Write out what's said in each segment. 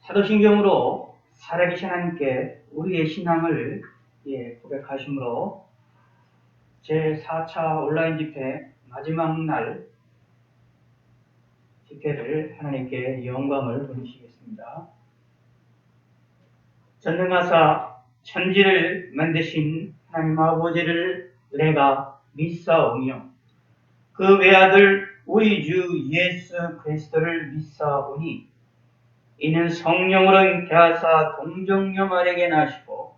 사도신경으로 살아계신 하나님께 우리의 신앙을 고백하시므로 제4차 온라인 집회 마지막 날 집회를 하나님께 영광을 돌리시겠습니다. 전능하사 천지를 만드신 하나님 아버지를 내가 믿사오며 그 외아들 우리 주 예수 그리스도를 믿사오니 이는 성령으로 잉태하사 동정녀 마리아에게 나시고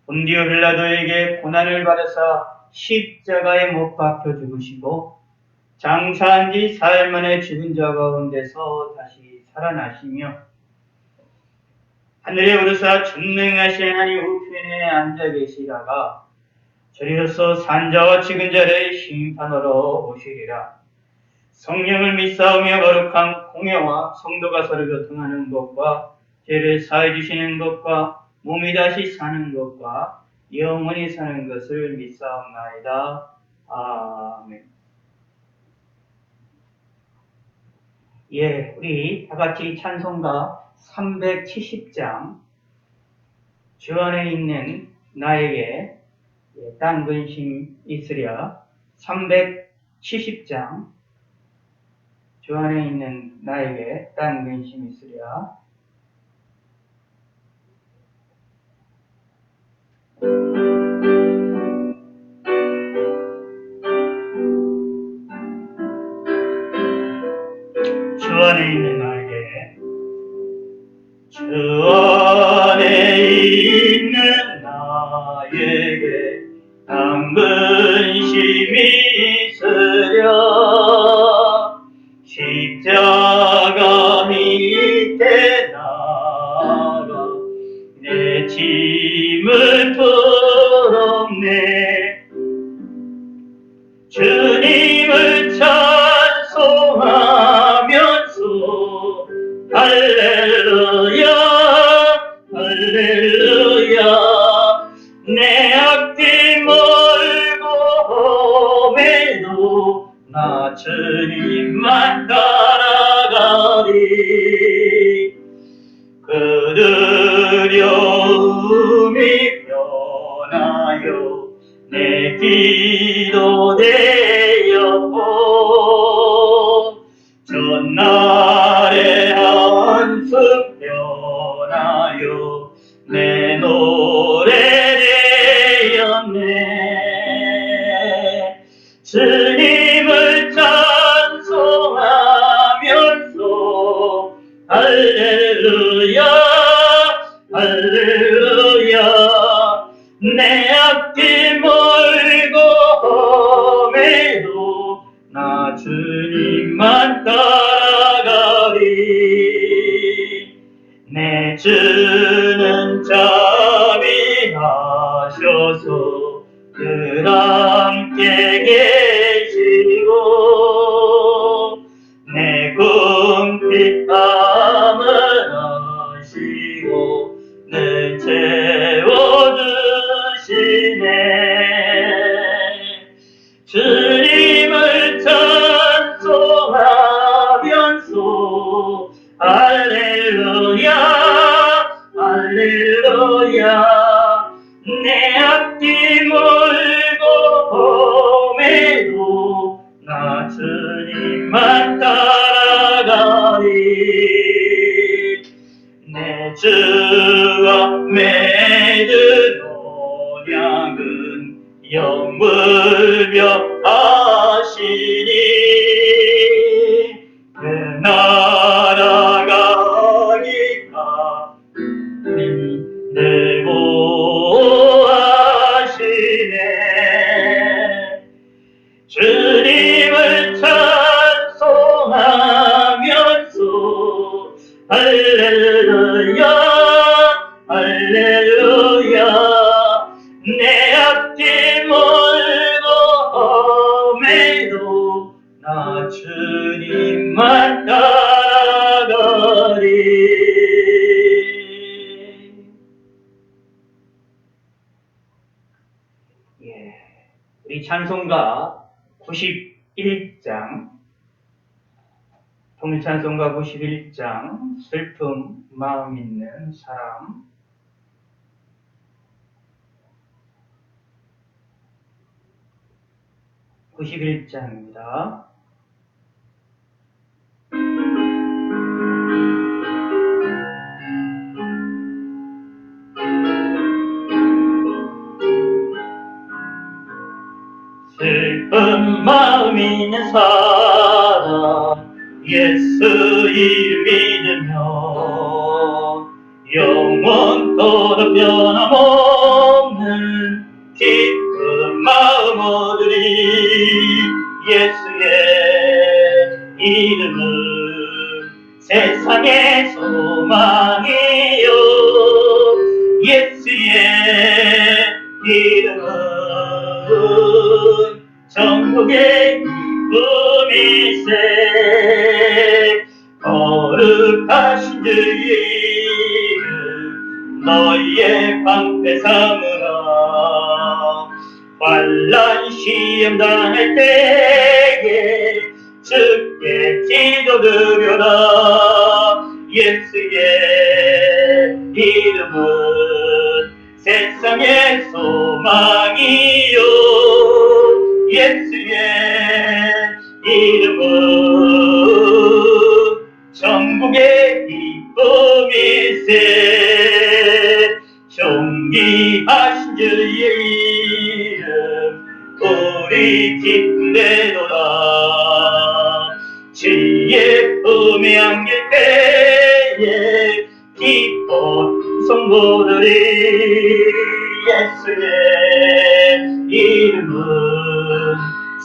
본디오 빌라도에게 고난을 받으사 십자가에 못 박혀 죽으시고 장사한 지 사흘 만에 죽은 자 가운데서 다시 살아나시며 하늘에 오르사 전능하신 하나님 우편에 앉아 계시다가 저리로서 산자와 죽은 자를 심판하러 오시리라. 성령을 믿사오며 거룩한 공예와 성도가 서로 교통하는 것과 죄를 사해 주시는 것과 몸이 다시 사는 것과 영원히 사는 것을 믿사옵나이다. 아멘. 우리 다같이 찬송가 370장 주 안에 있는 나에게 딴 근심 있으랴. 370장 주 안에 있는 나에게 딴 근심 있으랴. 주 안에 있는 나에게 주 안에 있는 나에게 딴 근심이 있으랴. 십자가 밑에 나가 내 짐을 풀었네. 주님을 찬송하면서 할렐루야 할렐루야. 내 앞길 멀고 험해도 나 주님만 따라가리. 그 두려움이 변하여 내 기도 되었고 전날의 한숨 변하여 내 노래 되었네. 주님을 찬송하면서 할렐루야 할렐루야. 내 앞길 멀고 험해도 나 주님만 따라가리. 내 주는 자비하셔서 늘 함께 계시고 내 궁핍함을 아시고 늘 채워주시네. 주님을 찬송하면서 할렐루야 할렐루야. 내 앞길 멀고 험해도 나 주님만 따라가리. 내 주와 맺은 언약은 영불변 하시니 그 나라가니까 늘 보호하시네. 주님을 찬송하면서 할렐루야 할렐루야. 내 앞길 멀고 험해도 나 주님만 따라가리. 우리 찬송가 91장 찬송가 91장 슬픔 마음 있는 사람 91장입니다. 슬픈 마음 있는 사람 예수 이름 믿으며 영원토록 변함없는 기쁜 마음 얻으리. 예수의 이름은 세상의 소망이요 예수의 이름은 천국의 기쁨일세. 거룩하신 주의 이름 너희의 방패 삼으라. 환난 시험 당할 때에 주께 기도드려라. 예수의 이름은 세상의 소망이요 예수의 이름은 천국의 기쁨일세. 존귀하신 주의 이름 우리 기쁘되도다. 주의 품에 안길 때에 기뻐 성부들이 예수의 이름은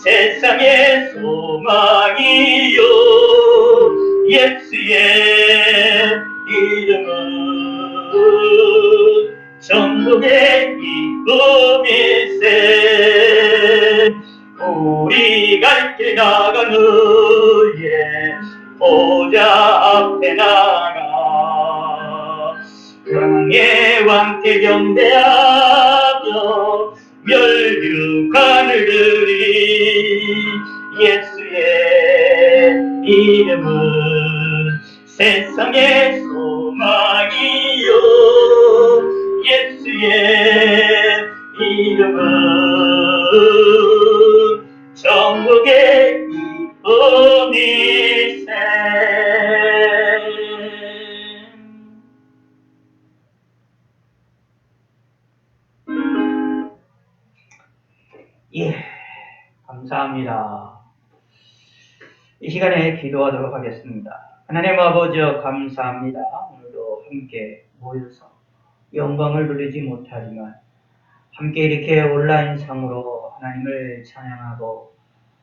세상의 소망이요 예수의 이름은 천국의 기쁨일세. 우리 갈 길 나가는 후에 보좌 앞에 나가 왕의 왕께 경배하며 멸류관을 드리. 예수의 이름은 세상의 소망이요 예수의 이름은 천국의 기쁨일세. 예, 감사합니다. 이 시간에 기도하도록 하겠습니다. 하나님 아버지여 감사합니다. 오늘도 함께 모여서 영광을 누리지 못하지만 함께 이렇게 온라인상으로 하나님을 찬양하고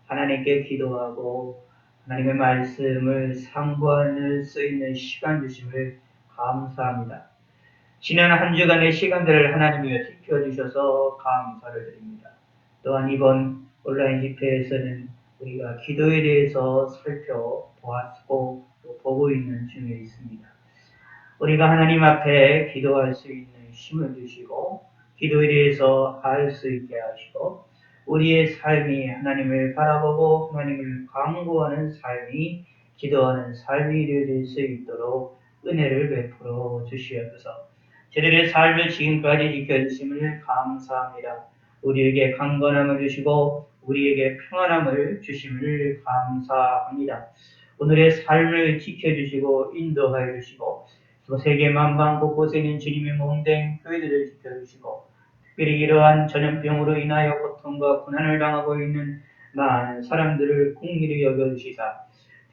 하나님께 기도하고 하나님의 말씀을 상고할 수 있는 시간 주심을 감사합니다. 지난 한 주간의 시간들을 하나님이 지켜주셔서 감사를 드립니다. 또한 이번 온라인 집회에서는 우리가 기도에 대해서 살펴보았고 또 보고 있는 중에 있습니다. 우리가 하나님 앞에 기도할 수 있는 힘을 주시고 기도에 대해서 알 수 있게 하시고 우리의 삶이 하나님을 바라보고 하나님을 간구하는 삶이 기도하는 삶이 될 수 있도록 은혜를 베풀어 주시옵소서. 저들의 삶을 지금까지 지켜주심을 감사합니다. 우리에게 강건함을 주시고 우리에게 평안함을 주심을 감사합니다. 오늘의 삶을 지켜주시고 인도하여 주시고 또 세계 만방 곳곳에 있는 주님의 몸된 교회들을 지켜주시고 특별히 이러한 전염병으로 인하여 고통과 고난을 당하고 있는 많은 사람들을 긍휼히 여겨주시사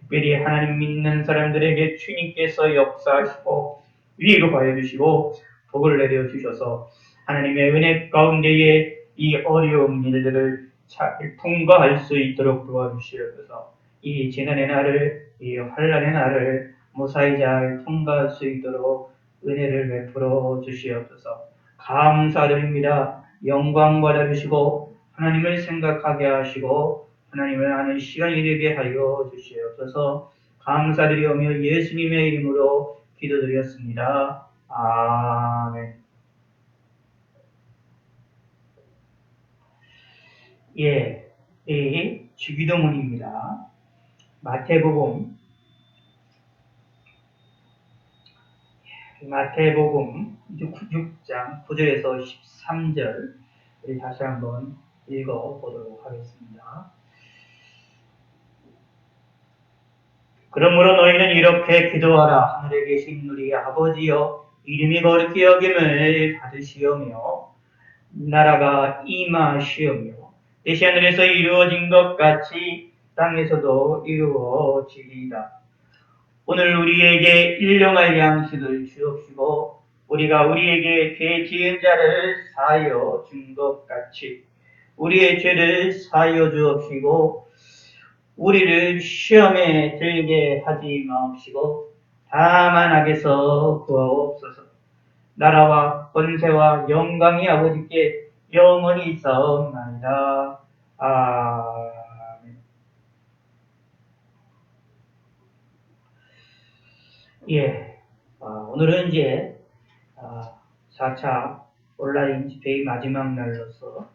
특별히 하나님 믿는 사람들에게 주님께서 역사하시고 위로하여 주시고 복을 내려 주셔서 하나님의 은혜 가운데에 이 어려운 일들을 잘 통과할 수 있도록 도와주시옵소서. 이 재난의 날을 이 환난의 날을 무사히 잘 통과할 수 있도록 은혜를 베풀어 주시옵소서. 감사드립니다. 영광 받아주시고 하나님을 생각하게 하시고 하나님을 아는 시간이 되게 하여 주시옵소서. 감사드리오며 예수님의 이름으로 기도드렸습니다. 아멘. 예, 이 주기도문입니다. 마태복음 마태복음 6장 9절에서 13절 우리 다시 한번 읽어보도록 하겠습니다. 그러므로 너희는 이렇게 기도하라. 하늘에 계신 우리 아버지여, 이름이 거룩히 여김을 받으시오며 나라가 임하시오며 뜻이 하늘에서 이루어진 것 같이 땅에서도 이루어지리이다. 오늘 우리에게 일용할 양식을 주옵시고 우리가 우리에게 죄 지은 자를 사하여 준 것 같이 우리의 죄를 사하여 주옵시고 우리를 시험에 들게 하지 마옵시고 다만 악에서 구하옵소서. 나라와 권세와 영광이 아버지께 영원히 있사옵나이다. 아멘. 예, 오늘은 이제 4차 온라인 집회의 마지막 날로서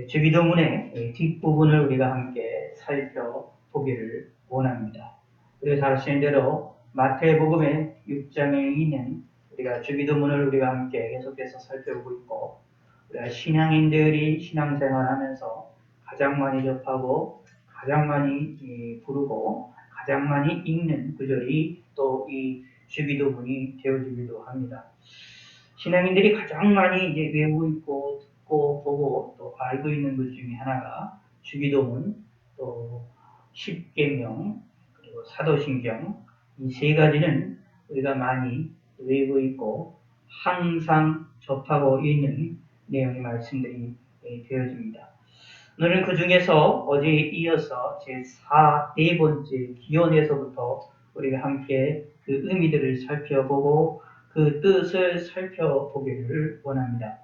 주기도문의 뒷부분을 우리가 함께 살펴보기를 원합니다. 우리가 잘 아시는 대로 마태복음의 6장에 있는 우리가 주기도문을 우리가 함께 계속해서 살펴보고 있고 우리가 신앙인들이 신앙생활하면서 가장 많이 접하고 가장 많이 부르고 가장 많이 읽는 구절이 또 이 주기도문이 되어지기도 합니다. 신앙인들이 가장 많이 이제 외우고 있고 듣고 보고 또 알고 있는 것 중에 하나가 주기도문, 또 십계명, 그리고 사도신경 이 세 가지는 우리가 많이 외우고 있고 항상 접하고 있는 내용의 말씀들이 되어집니다. 오늘은 그 중에서 어제에 이어서 네 번째 기원에서부터 우리가 함께 그 의미들을 살펴보고 그 뜻을 살펴보기를 원합니다.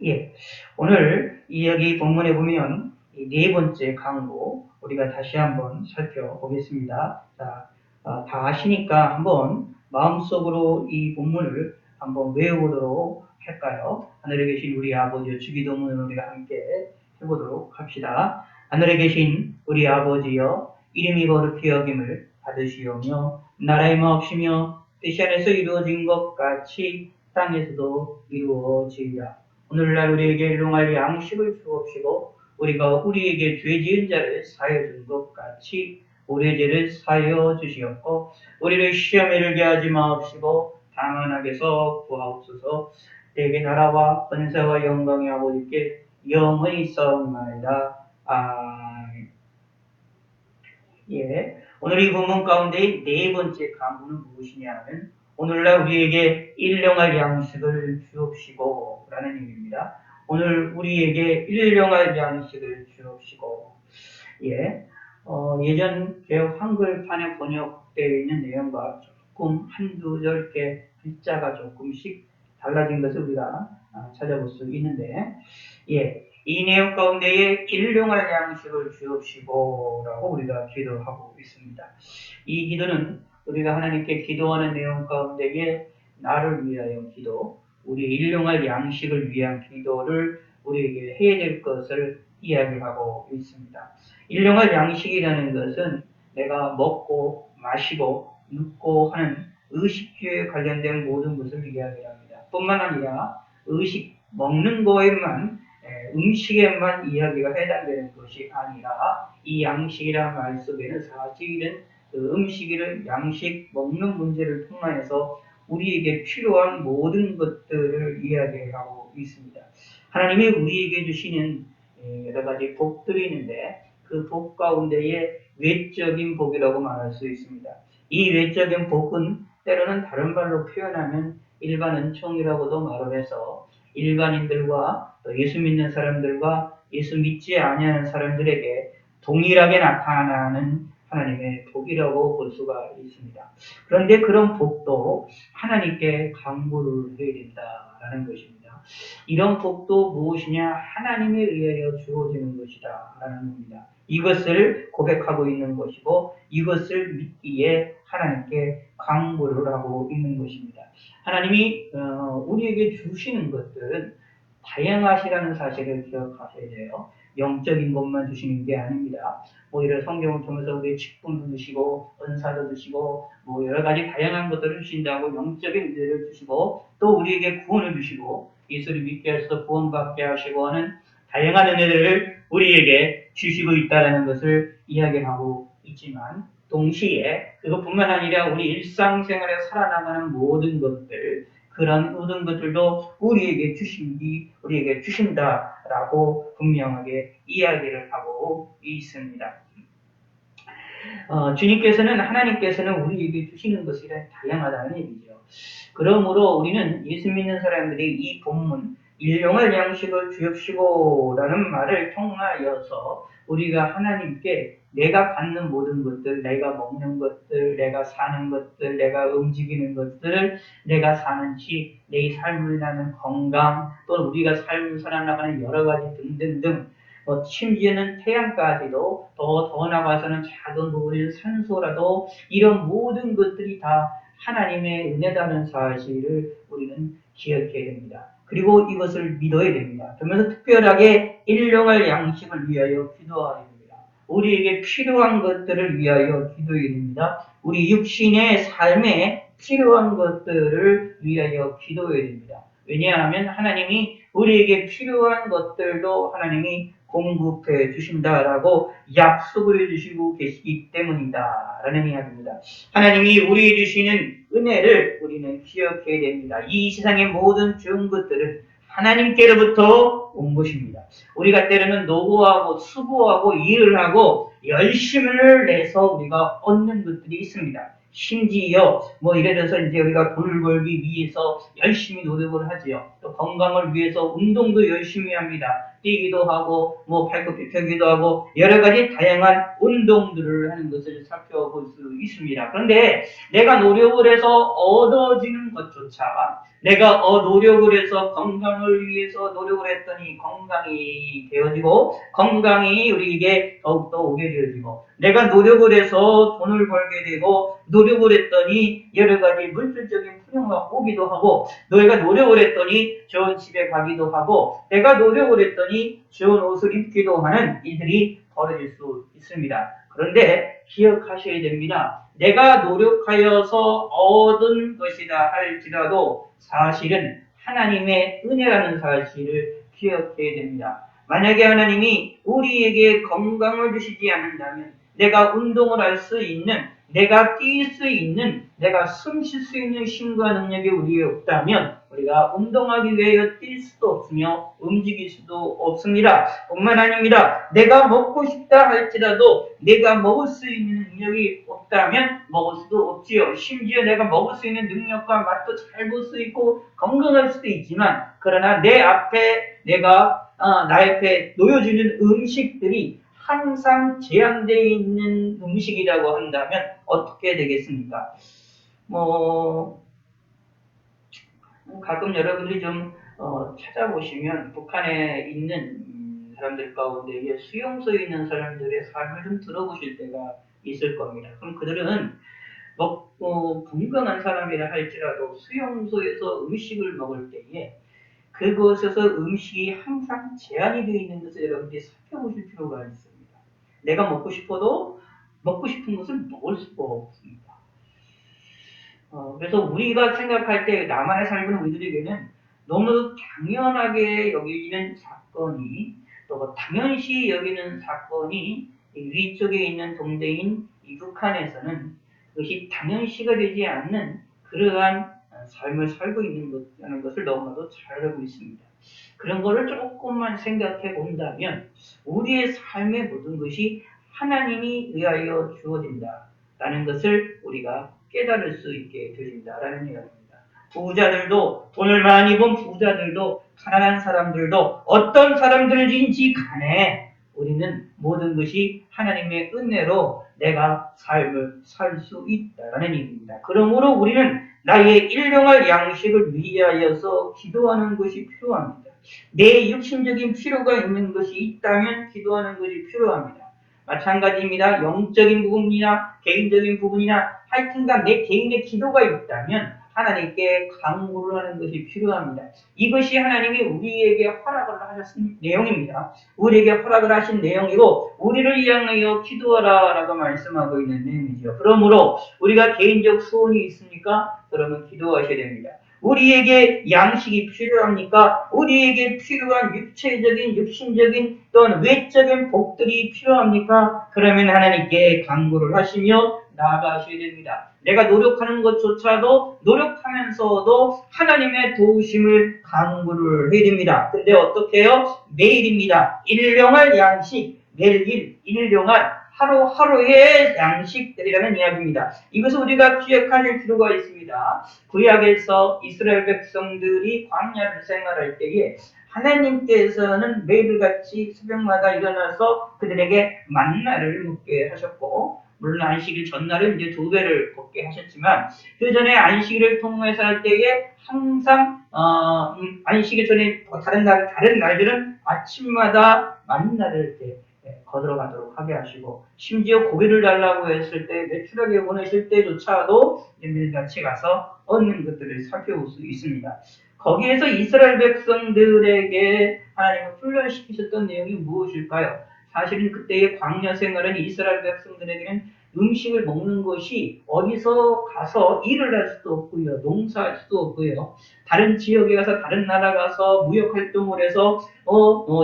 예, 오늘 여기 본문에 보면 네 번째 강도 우리가 다시 한번 살펴보겠습니다. 자, 다 아시니까 한번 마음속으로 이 본문을 한번 외워보도록 할까요? 하늘에 계신 우리 아버지여, 주기도문을 우리가 함께 해보도록 합시다. 하늘에 계신 우리 아버지여, 이름이 거룩히 여김을 받으시오며 나라의 마옵시며 뜻이 하늘에서 이루어진 것 같이 땅에서도 이루어지리라. 오늘날 우리에게 일용할 양식을 주옵시고 우리가 우리에게 죄 지은 자를 사하여 준 것 같이 우리의 죄를 사하여 주시옵고 우리를 시험에 들게 하지 마옵시고 다만 악에서 구하옵소서. 내게 나라와 권세와 영광이 아버지께 영원히 있사옵나이다. 아멘. 예, 오늘 이 본문 가운데 네 번째 강구는 무엇이냐면 오늘날 우리에게 일용할 양식을 주옵시고 라는 의미입니다. 오늘 우리에게 일용할 양식을 주옵시고. 예, 예전 개혁 한글판에 번역되어 있는 내용과 조금 한두 절개 글자가 조금씩 달라진 것을 우리가 찾아볼 수 있는데, 예, 이 내용 가운데에 일용할 양식을 주옵시고 라고 우리가 기도하고 있습니다. 이 기도는 우리가 하나님께 기도하는 내용 가운데에 나를 위하여 기도, 우리의 일용할 양식을 위한 기도를 우리에게 해야 될 것을 이야기하고 있습니다. 일용할 양식이라는 것은 내가 먹고 마시고 눕고 하는 의식주에 관련된 모든 것을 이야기합니다. 뿐만 아니라 의식, 먹는 거에만 음식에만 이야기가 해당되는 것이 아니라 이 양식이라는 말 속에는 사실은 그 음식이를 양식 먹는 문제를 통해서 우리에게 필요한 모든 것들을 이야기하고 있습니다. 하나님이 우리에게 주시는 여러 가지 복들이 있는데 그 복 가운데에 외적인 복이라고 말할 수 있습니다. 이 외적인 복은 때로는 다른 말로 표현하면 일반 은총이라고도 말을 해서 일반인들과 또 예수 믿는 사람들과 예수 믿지 아니하는 사람들에게 동일하게 나타나는 하나님의 복이라고 볼 수가 있습니다. 그런데 그런 복도 하나님께 강구를 해야 된다라는 것입니다. 이런 복도 무엇이냐? 하나님에 의하여 주어지는 것이다 라는 겁니다. 이것을 고백하고 있는 것이고 이것을 믿기에 하나님께 강구를 하고 있는 것입니다. 하나님이 우리에게 주시는 것들은 다양하시라는 사실을 기억하셔야 돼요. 영적인 것만 주시는 게 아닙니다. 뭐 이런 성경을 통해서 우리의 직분도 주시고 은사도 주시고 뭐 여러 가지 다양한 것들을 주신다고 영적인 은혜를 주시고 또 우리에게 구원을 주시고 예수를 믿게 하셔서 구원받게 하시고 하는 다양한 은혜들을 우리에게 주시고 있다는 것을 이야기하고 있지만 동시에 그것뿐만 아니라 우리 일상생활에 살아나가는 모든 것들 그런 모든 것들도 우리에게 우리에게 주신다라고 분명하게 이야기를 하고 있습니다. 주님께서는 하나님께서는 우리에게 주시는 것이 다양하다는 얘기죠. 그러므로 우리는 예수 믿는 사람들이 이 본문 일용할 양식을 주옵시고라는 말을 통하여서 우리가 하나님께 내가 받는 모든 것들, 내가 먹는 것들, 내가 사는 것들, 내가 움직이는 것들, 내가 사는 집, 내 삶을 나는 건강, 또 우리가 삶을 살아나가는 여러 가지 등등등 심지어는 태양까지도 더 나가서는 작은 부분인 산소라도 이런 모든 것들이 다 하나님의 은혜라는 사실을 우리는 기억해야 됩니다. 그리고 이것을 믿어야 됩니다. 그러면서 특별하게 일용할 양식을 위하여 기도해야 됩니다. 우리에게 필요한 것들을 위하여 기도해야 됩니다. 우리 육신의 삶에 필요한 것들을 위하여 기도해야 됩니다. 왜냐하면 하나님이 우리에게 필요한 것들도 하나님이 공급해 주신다라고 약속을 해주시고 계시기 때문이다 라는 이야기입니다. 하나님이 우리에게 주시는 은혜를 우리는 기억해야 됩니다. 이 세상의 모든 좋은 것들은 하나님께로부터 온 것입니다. 우리가 때로는 노고하고 수고하고 일을 하고 열심을 내서 우리가 얻는 것들이 있습니다. 심지어 예를 들어서 이제 우리가 돈을 벌기 위해서 열심히 노력을 하지요. 또 건강을 위해서 운동도 열심히 합니다. 뛰기도 하고 팔굽혀 펴기도 하고 여러 가지 다양한 운동들을 하는 것을 살펴볼 수 있습니다. 그런데 내가 노력을 해서 얻어지는 것조차 내가 노력을 해서 건강을 위해서 노력을 했더니 건강이 되어지고 건강이 우리에게 더욱더 오게 되어지고 내가 노력을 해서 돈을 벌게 되고 노력을 했더니 여러 가지 물질적인 풍요가 오기도 하고 내가 노력을 했더니 좋은 집에 가기도 하고 내가 노력을 했더니 좋은 옷을 입기도 하는 일들이 벌어질 수 있습니다. 그런데 기억하셔야 됩니다. 내가 노력하여서 얻은 것이다 할지라도 사실은 하나님의 은혜라는 사실을 기억해야 됩니다. 만약에 하나님이 우리에게 건강을 주시지 않는다면 내가 운동을 할 수 있는 내가 뛸 수 있는 내가 숨 쉴 수 있는 힘과 능력이 우리에 없다면 우리가 운동하기 위해 뛸 수도 없으며 움직일 수도 없습니다. 뿐만 아닙니다. 내가 먹고 싶다 할지라도 내가 먹을 수 있는 능력이 없다면 먹을 수도 없지요. 심지어 내가 먹을 수 있는 능력과 맛도 잘 볼 수 있고 건강할 수도 있지만 그러나 내 앞에 나 앞에 놓여지는 음식들이 항상 제한되어 있는 음식이라고 한다면 어떻게 되겠습니까? 가끔 여러분들이 좀 찾아보시면 북한에 있는 사람들 가운데 수용소에 있는 사람들의 삶을 좀 들어보실 때가 있을 겁니다. 그럼 그들은 건강한 사람이라 할지라도 수용소에서 음식을 먹을 때에 그곳에서 음식이 항상 제한이 되어 있는 것을 여러분들이 살펴보실 필요가 있습니다. 내가 먹고 싶어도 먹고 싶은 것을 먹을 수가 없습니다. 그래서 우리가 생각할 때 나만의 삶은 우리들에게는 너무 당연하게 여기는 사건이 또 당연시 여기는 사건이 위쪽에 있는 동대인 이 북한에서는 그것이 당연시가 되지 않는 그러한 삶을 살고 있는 것을 너무나도 잘 알고 있습니다. 그런 거를 조금만 생각해 본다면 우리의 삶의 모든 것이 하나님이 의하여 주어진다라는 것을 우리가 깨달을 수 있게 되신다라는 이야기입니다. 부자들도 돈을 많이 번 부자들도 가난한 사람들도 어떤 사람들인지 간에 우리는 모든 것이 하나님의 은혜로 내가 삶을 살 수 있다라는 얘기입니다. 그러므로 우리는 나의 일용할 양식을 위하여서 기도하는 것이 필요합니다. 내 육신적인 필요가 있는 것이 있다면 기도하는 것이 필요합니다. 마찬가지입니다. 영적인 부분이나 개인적인 부분이나 하여튼간 내 개인의 기도가 있다면 하나님께 간구를 하는 것이 필요합니다. 이것이 하나님이 우리에게 허락을 하신 내용입니다. 우리에게 허락을 하신 내용이고 우리를 위하여 기도하라 라고 말씀하고 있는 내용이죠. 그러므로 우리가 개인적 소원이 있으니까 그러면 기도하셔야 됩니다. 우리에게 양식이 필요합니까? 우리에게 필요한 육체적인, 육신적인 또는 외적인 복들이 필요합니까? 그러면 하나님께 간구를 하시며 나아가셔야 됩니다. 내가 노력하는 것조차도 노력하면서도 하나님의 도우심을 간구를 해야 됩니다. 근데 어떻게 해요? 매일입니다. 일용할 양식, 매일 일용할 하루하루의 양식들이라는 이야기입니다. 이것을 우리가 기억할 필요가 있습니다. 구약에서 이스라엘 백성들이 광야를 생활할 때에 하나님께서는 매일같이 새벽마다 일어나서 그들에게 만나를 먹게 하셨고 물론 안식일 전날은 이제 2배를 걷게 하셨지만 그 전에 안식일을 통해서 할 때에 항상 안식일 전에 다른 날들은 아침마다 만나를 이렇게 거들어 가도록 하게 하시고 심지어 고기를 달라고 했을 때 매출하게 보내실 때조차도 매일같이 가서 얻는 것들을 살펴볼 수 있습니다. 거기에서 이스라엘 백성들에게 하나님을 훈련시키셨던 내용이 무엇일까요? 사실은 그때의 광야 생활은 이스라엘 백성들에게는 음식을 먹는 것이 어디서 가서 일을 할 수도 없고요. 농사할 수도 없고요. 다른 지역에 가서 다른 나라 가서 무역 활동을 해서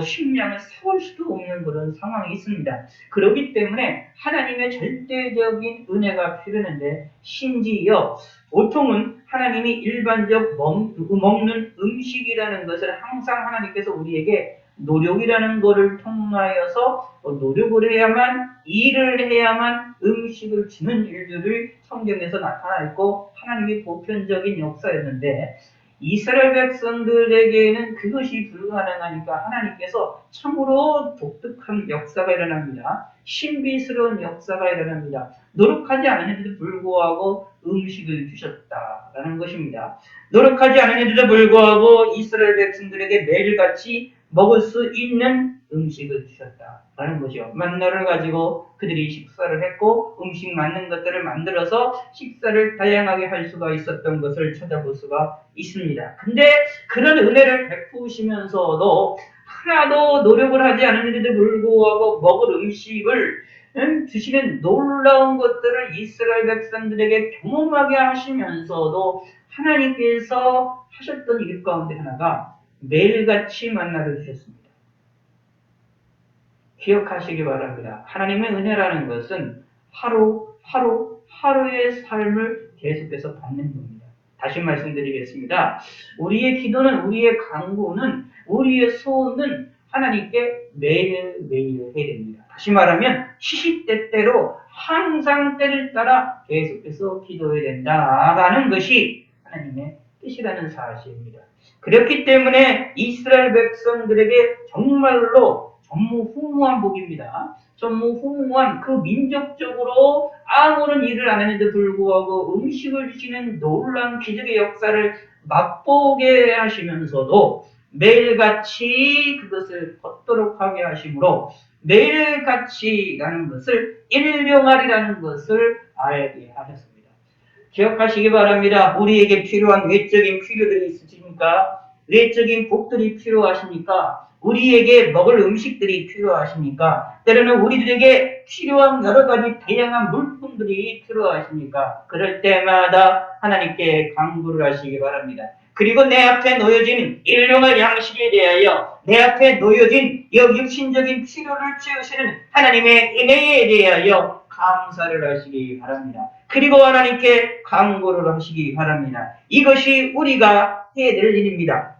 식량을 사올 수도 없는 그런 상황이 있습니다. 그렇기 때문에 하나님의 절대적인 은혜가 필요한데 심지어 보통은 하나님이 일반적 먹는 음식이라는 것을 항상 하나님께서 우리에게 노력이라는 것을 통하여서 노력을 해야만 일을 해야만 음식을 주는 일들을 성경에서 나타나 있고 하나님의 보편적인 역사였는데 이스라엘 백성들에게는 그것이 불가능하니까 하나님께서 참으로 독특한 역사가 일어납니다. 신비스러운 역사가 일어납니다. 노력하지 않았는데도 불구하고 음식을 주셨다라는 것입니다. 노력하지 않았는데도 불구하고 이스라엘 백성들에게 매일같이 먹을 수 있는 음식을 주셨다라는 것이요. 만나를 가지고 그들이 식사를 했고 음식 맞는 것들을 만들어서 식사를 다양하게 할 수가 있었던 것을 찾아볼 수가 있습니다. 근데 그런 은혜를 베푸시면서도 하나도 노력을 하지 않았는데도 불구하고 먹을 음식을 주시는 놀라운 것들을 이스라엘 백성들에게 경험하게 하시면서도 하나님께서 하셨던 일 가운데 하나가 매일같이 만나를 주셨습니다. 기억하시기 바랍니다. 하나님의 은혜라는 것은 하루의 삶을 계속해서 받는 겁니다. 다시 말씀드리겠습니다. 우리의 기도는, 우리의 간구는, 우리의 소원은 하나님께 매일매일 해야 됩니다. 다시 말하면 시시때때로 항상 때를 따라 계속해서 기도해야 된다라는 것이 하나님의 뜻이라는 사실입니다. 그렇기 때문에 이스라엘 백성들에게 정말로 전무후무한 복입니다. 전무후무한 그 민족적으로 아무런 일을 안 했는데 불구하고 음식을 주시는 놀라운 기적의 역사를 맛보게 하시면서도 매일같이 그것을 걷도록 하게 하심으로 매일같이라는 것을 일용할이라는 것을 알게 하셨습니다. 기억하시기 바랍니다. 우리에게 필요한 외적인 필요들이 있으십니까? 외적인 복들이 필요하십니까? 우리에게 먹을 음식들이 필요하십니까? 때로는 우리들에게 필요한 여러 가지 다양한 물품들이 필요하십니까? 그럴 때마다 하나님께 간구를 하시기 바랍니다. 그리고 내 앞에 놓여진 일용할 양식에 대하여 내 앞에 놓여진 육신적인 필요를 채우시는 하나님의 은혜에 대하여 감사를 하시기 바랍니다. 그리고 하나님께 간구를 하시기 바랍니다. 이것이 우리가 해야 될 일입니다.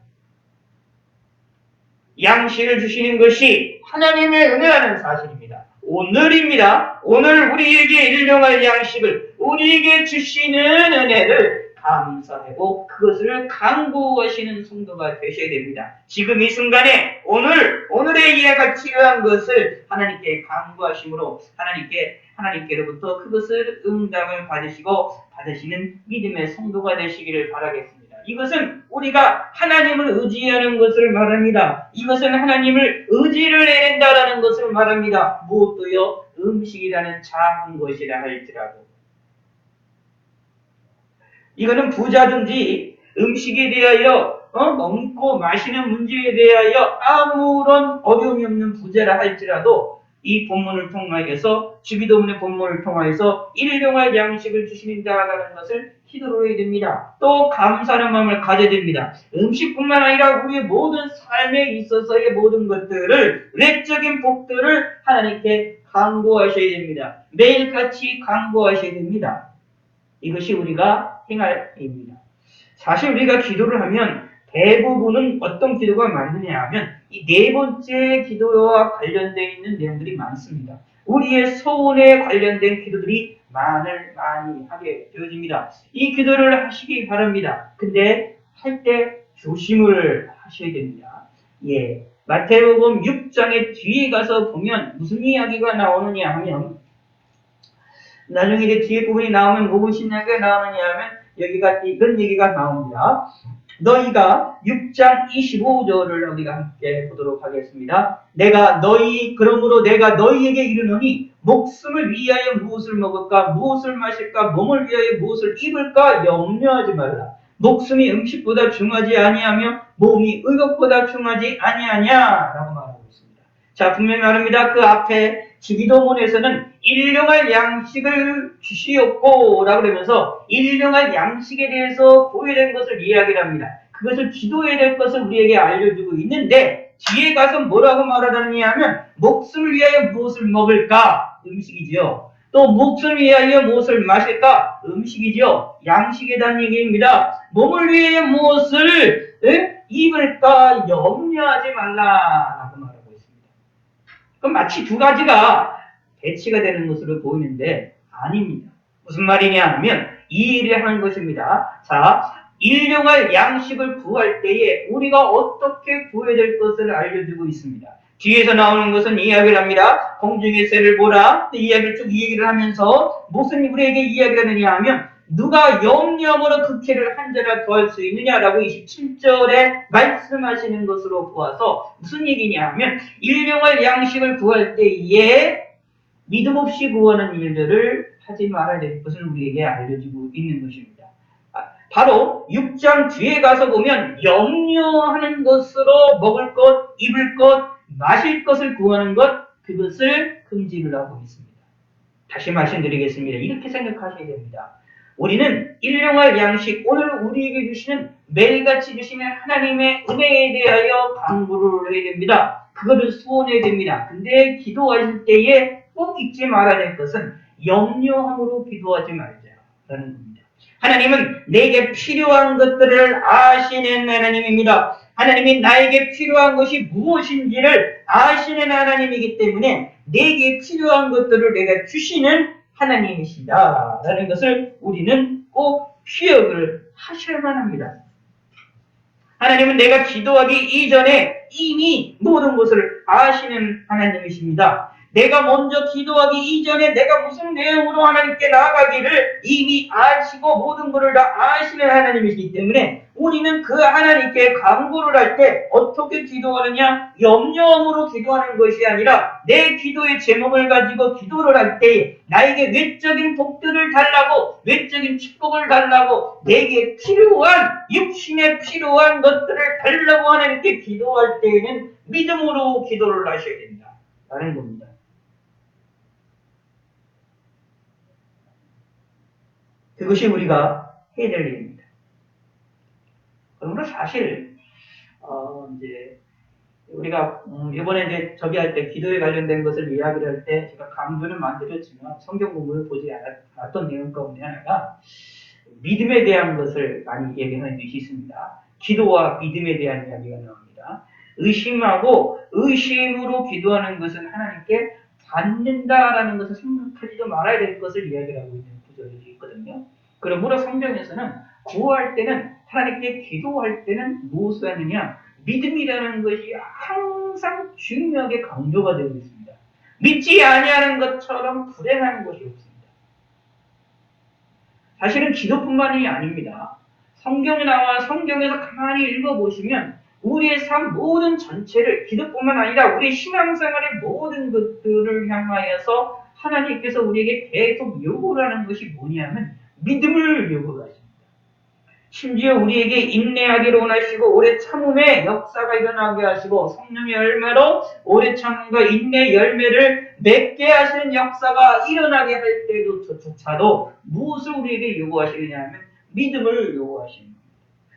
양식을 주시는 것이 하나님의 은혜라는 사실입니다. 오늘입니다. 오늘 우리에게 일용할 양식을 우리에게 주시는 은혜를 감사하고 그것을 간구하시는 성도가 되셔야 됩니다. 지금 이 순간에 오늘의 이해가 필요한 것을 하나님께 간구하심으로 하나님께로부터 그것을 응답을 받으시는 믿음의 성도가 되시기를 바라겠습니다. 이것은 우리가 하나님을 의지하는 것을 말합니다. 이것은 하나님을 의지를 해야 된다라는 것을 말합니다. 무엇도요? 음식이라는 작은 것이라 할지라도. 이거는 부자든지 음식에 대하여 먹고 마시는 문제에 대하여 아무런 어려움이 없는 부자라 할지라도 이 본문을 통하여서 주기도문의 본문을 통하여서 일용할 양식을 주신다라는 것을 기도로 해야 됩니다. 또 감사하는 마음을 가져야 됩니다. 음식뿐만 아니라 우리의 모든 삶에 있어서의 모든 것들을 외적인 복들을 하나님께 간구하셔야 됩니다. 매일같이 간구하셔야 됩니다. 이것이 우리가 행할 일입니다. 사실 우리가 기도를 하면 대부분은 어떤 기도가 많느냐 하면 이 네 번째 기도와 관련되어 있는 내용들이 많습니다. 우리의 소원에 관련된 기도들이 많이 하게 되어집니다. 이 기도를 하시기 바랍니다. 근데 할 때 조심을 하셔야 됩니다. 예, 마태복음 6장의 뒤에 가서 보면 무슨 이야기가 나오느냐 하면 나중에 이제 뒤에 부분이 나오면 무슨 이야기가 나오느냐 하면 여기가 이런 얘기가 나옵니다. 너희가 6장 25절을 우리가 함께 보도록 하겠습니다. 그러므로 내가 너희에게 이르노니 목숨을 위하여 무엇을 먹을까 무엇을 마실까 몸을 위하여 무엇을 입을까 염려하지 말라. 목숨이 음식보다 중하지 아니하며 몸이 의복보다 중하지 아니하냐라고 말하고 있습니다. 자, 분명히 말합니다. 그 앞에 주기도문에서는 일용할 양식을 주시옵고 라고 그러면서 일용할 양식에 대해서 보여된 것을 이야기를 합니다. 그것을 기도해야 될 것을 우리에게 알려주고 있는데 뒤에 가서 뭐라고 말하느냐 하면 목숨을 위하여 무엇을 먹을까? 음식이지요. 또 목숨을 위하여 무엇을 마실까? 음식이지요. 양식에 대한 얘기입니다. 몸을 위하여 무엇을 입을까? 염려하지 말라라고 말하고 있습니다. 그럼 마치 두 가지가 대치가 되는 것으로 보이는데 아닙니다. 무슨 말이냐 하면 이 일을 하는 것입니다. 자, 일용할 양식을 구할 때에 우리가 어떻게 구해야 될 것을 알려주고 있습니다. 뒤에서 나오는 것은 이야기를 합니다. 공중의 새를 보라. 이야기를 쭉 이야기를 하면서 무슨 우리에게 이야기를 하느냐 하면 누가 염려함으로 그 캐를 한 자라 더할 수 있느냐라고 27절에 말씀하시는 것으로 보아서 무슨 얘기냐 하면 일용할 양식을 구할 때에 믿음 없이 구하는 일들을 하지 말아야 될 것을 우리에게 알려주고 있는 것입니다. 바로 6장 뒤에 가서 보면 염려하는 것으로 먹을 것, 입을 것, 마실 것을 구하는 것, 그것을 금지를 하고 있습니다. 다시 말씀드리겠습니다. 이렇게 생각하셔야 됩니다. 우리는 일용할 양식, 오늘 우리에게 주시는 매일같이 주시는 하나님의 은혜에 대하여 간구를 해야 됩니다. 그거를 소원해야 됩니다. 근데 기도하실 때에 꼭 잊지 말아야 될 것은 염려함으로 기도하지 말자라는 겁니다. 하나님은 내게 필요한 것들을 아시는 하나님입니다. 하나님이 나에게 필요한 것이 무엇인지를 아시는 하나님이기 때문에 내게 필요한 것들을 내가 주시는 하나님이시다 라는 것을 우리는 꼭 기억을 하셔야만 합니다. 하나님은 내가 기도하기 이전에 이미 모든 것을 아시는 하나님이십니다. 내가 먼저 기도하기 이전에 내가 무슨 내용으로 하나님께 나아가기를 이미 아시고 모든 것을 다 아시는 하나님이시기 때문에 우리는 그 하나님께 간구를 할 때 어떻게 기도하느냐? 염려함으로 기도하는 것이 아니라 내 기도의 제목을 가지고 기도를 할 때 나에게 외적인 복들을 달라고 외적인 축복을 달라고 내게 필요한 육신에 필요한 것들을 달라고 하나님께 기도할 때에는 믿음으로 기도를 하셔야 된다 라는 겁니다. 그것이 우리가 해야 될 일입니다. 그러므로 사실 이제 우리가 이번에 이제 저기 할 때 기도에 관련된 것을 이야기를 할 때 제가 강조는 만들었지만 성경 공부를 보지 않았던 내용 가운데 하나가 믿음에 대한 것을 많이 얘기하는 것이 있습니다. 기도와 믿음에 대한 이야기가 나옵니다. 의심하고 의심으로 기도하는 것은 하나님께 받는다라는 것을 생각하지도 말아야 될 것을 이야기하고 있는 구절이 있거든요. 그러므로 성경에서는 구할 때는 하나님께 기도할 때는 무엇을 하느냐? 믿음이라는 것이 항상 중요하게 강조가 되고 있습니다. 믿지 아니하는 것처럼 불행한 것이 없습니다. 사실은 기도뿐만이 아닙니다. 성경에 나와 성경에서 가만히 읽어보시면 우리의 삶 모든 전체를 기도뿐만 아니라 우리 신앙생활의 모든 것들을 향하여서 하나님께서 우리에게 계속 요구를 하는 것이 뭐냐면 믿음을 요구하십니다. 심지어 우리에게 인내하기를 원하시고 오래 참음의 역사가 일어나게 하시고 성령의 열매로 오래 참음과 인내 열매를 맺게 하시는 역사가 일어나게 할 때도 조차도 무엇을 우리에게 요구하시느냐 하면 믿음을 요구하십니다.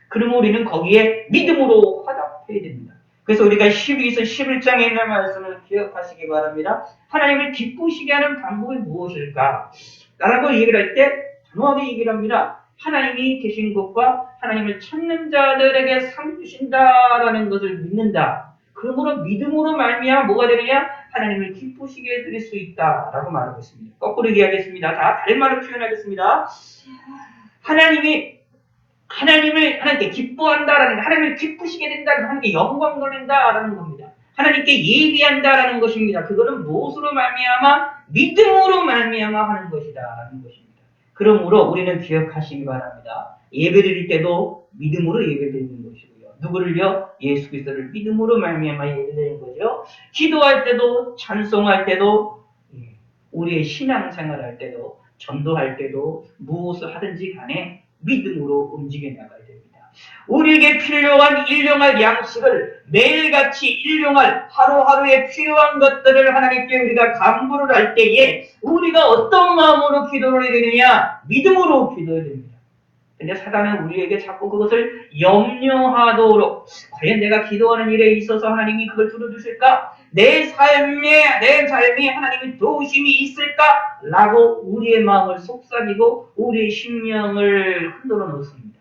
그러면 우리는 거기에 믿음으로 화답해야 됩니다. 그래서 우리가 12서 11장에 있는 말씀을 기억하시기 바랍니다. 하나님을 기쁘시게 하는 방법이 무엇일까? 라고 얘기를 할 때 단호하게 얘기를 합니다. 하나님이 계신 것과 하나님을 찾는 자들에게 상 주신다라는 것을 믿는다. 그러므로 믿음으로 말미암아 뭐가 되느냐? 하나님을 기쁘시게 해드릴 수 있다라고 말하고 있습니다. 거꾸로 얘기하겠습니다. 자, 다른 말로 표현하겠습니다. 하나님께 기뻐한다라는, 하나님을 기쁘시게 된다는, 하나님께 영광 돌린다라는 겁니다. 하나님께 예비한다라는 것입니다. 그거는 무엇으로 말미암아? 믿음으로 말미암아 하는 것이다라는 것입니다. 그러므로 우리는 기억하시기 바랍니다. 예배드릴 때도 믿음으로 예배드리는 것이고요. 누구를요? 예수 그리스도를 믿음으로 말미암아 예배드리는 거죠. 기도할 때도, 찬송할 때도, 우리의 신앙생활할 때도, 전도할 때도 무엇을 하든지 간에 믿음으로 움직여 나가야 됩니다. 우리에게 필요한 일용할 양식을 매일같이 일용할 하루하루에 필요한 것들을 하나님께 우리가 간구를 할 때에 우리가 어떤 마음으로 기도를 해야 되느냐? 믿음으로 기도해야 됩니다. 근데 사단은 우리에게 자꾸 그것을 염려하도록, 과연 내가 기도하는 일에 있어서 하나님이 그걸 들어주실까? 내 삶에 하나님의 도우심이 있을까? 라고 우리의 마음을 속삭이고 우리의 심령을 흔들어 놓습니다.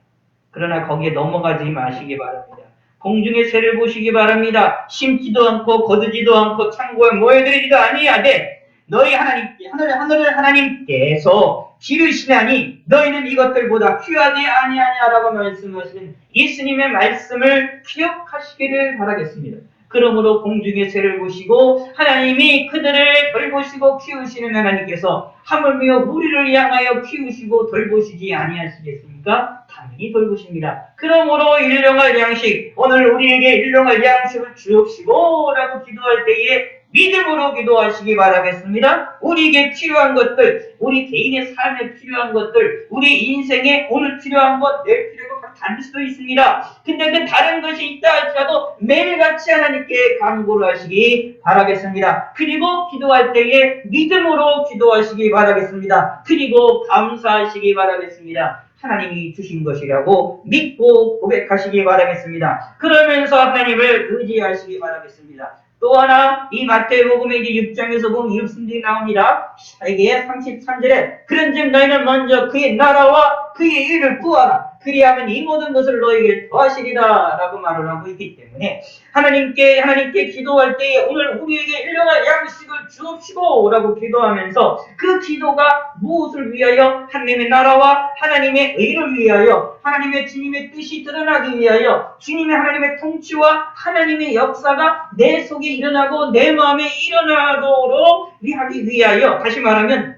그러나 거기에 넘어가지 마시기 바랍니다. 공중의 새를 보시기 바랍니다. 심지도 않고 거두지도 않고 창고에 모여들이지도 아니하되 너희 하늘을 하나님께서 기르시나니 너희는 이것들보다 귀하지 아니하냐라고 말씀하시는 예수님의 말씀을 기억하시기를 바라겠습니다. 그러므로 공중의 새를 보시고 하나님이 그들을 돌보시고 키우시는 하나님께서 하물며 우리를 향하여 키우시고 돌보시지 아니하시겠습니까? 당연히 돌보십니다. 그러므로 일용할 양식, 오늘 우리에게 일용할 양식을 주옵시고 라고 기도할 때에 믿음으로 기도하시기 바라겠습니다. 우리에게 필요한 것들, 우리 개인의 삶에 필요한 것들, 우리 인생에 오늘 필요한 것, 내일 필요한 것 다를 수도 있습니다. 근데 그 다른 것이 있다 할지라도 매일같이 하나님께 간구를 하시기 바라겠습니다. 그리고 기도할 때에 믿음으로 기도하시기 바라겠습니다. 그리고 감사하시기 바라겠습니다. 하나님이 주신 것이라고 믿고 고백하시기 바라겠습니다. 그러면서 하나님을 의지하시기 바라겠습니다. 또 하나 이 마태복음의 6장에서 보면 이렇게 나옵니다. 이게 33절에 그런즉 너희는 먼저 그의 나라와 그의 일을 구하라. 그리하면 이 모든 것을 너희에게 더하시리라 라고 말을 하고 있기 때문에 하나님께 기도할 때에 오늘 우리에게 일용할 양식을 주옵시고 라고 기도하면서 그 기도가 무엇을 위하여? 하나님의 나라와 하나님의 의를 위하여, 하나님의 주님의 뜻이 드러나기 위하여, 하나님의 통치와 하나님의 역사가 내 속에 일어나고 내 마음에 일어나도록 하기 위하여, 다시 말하면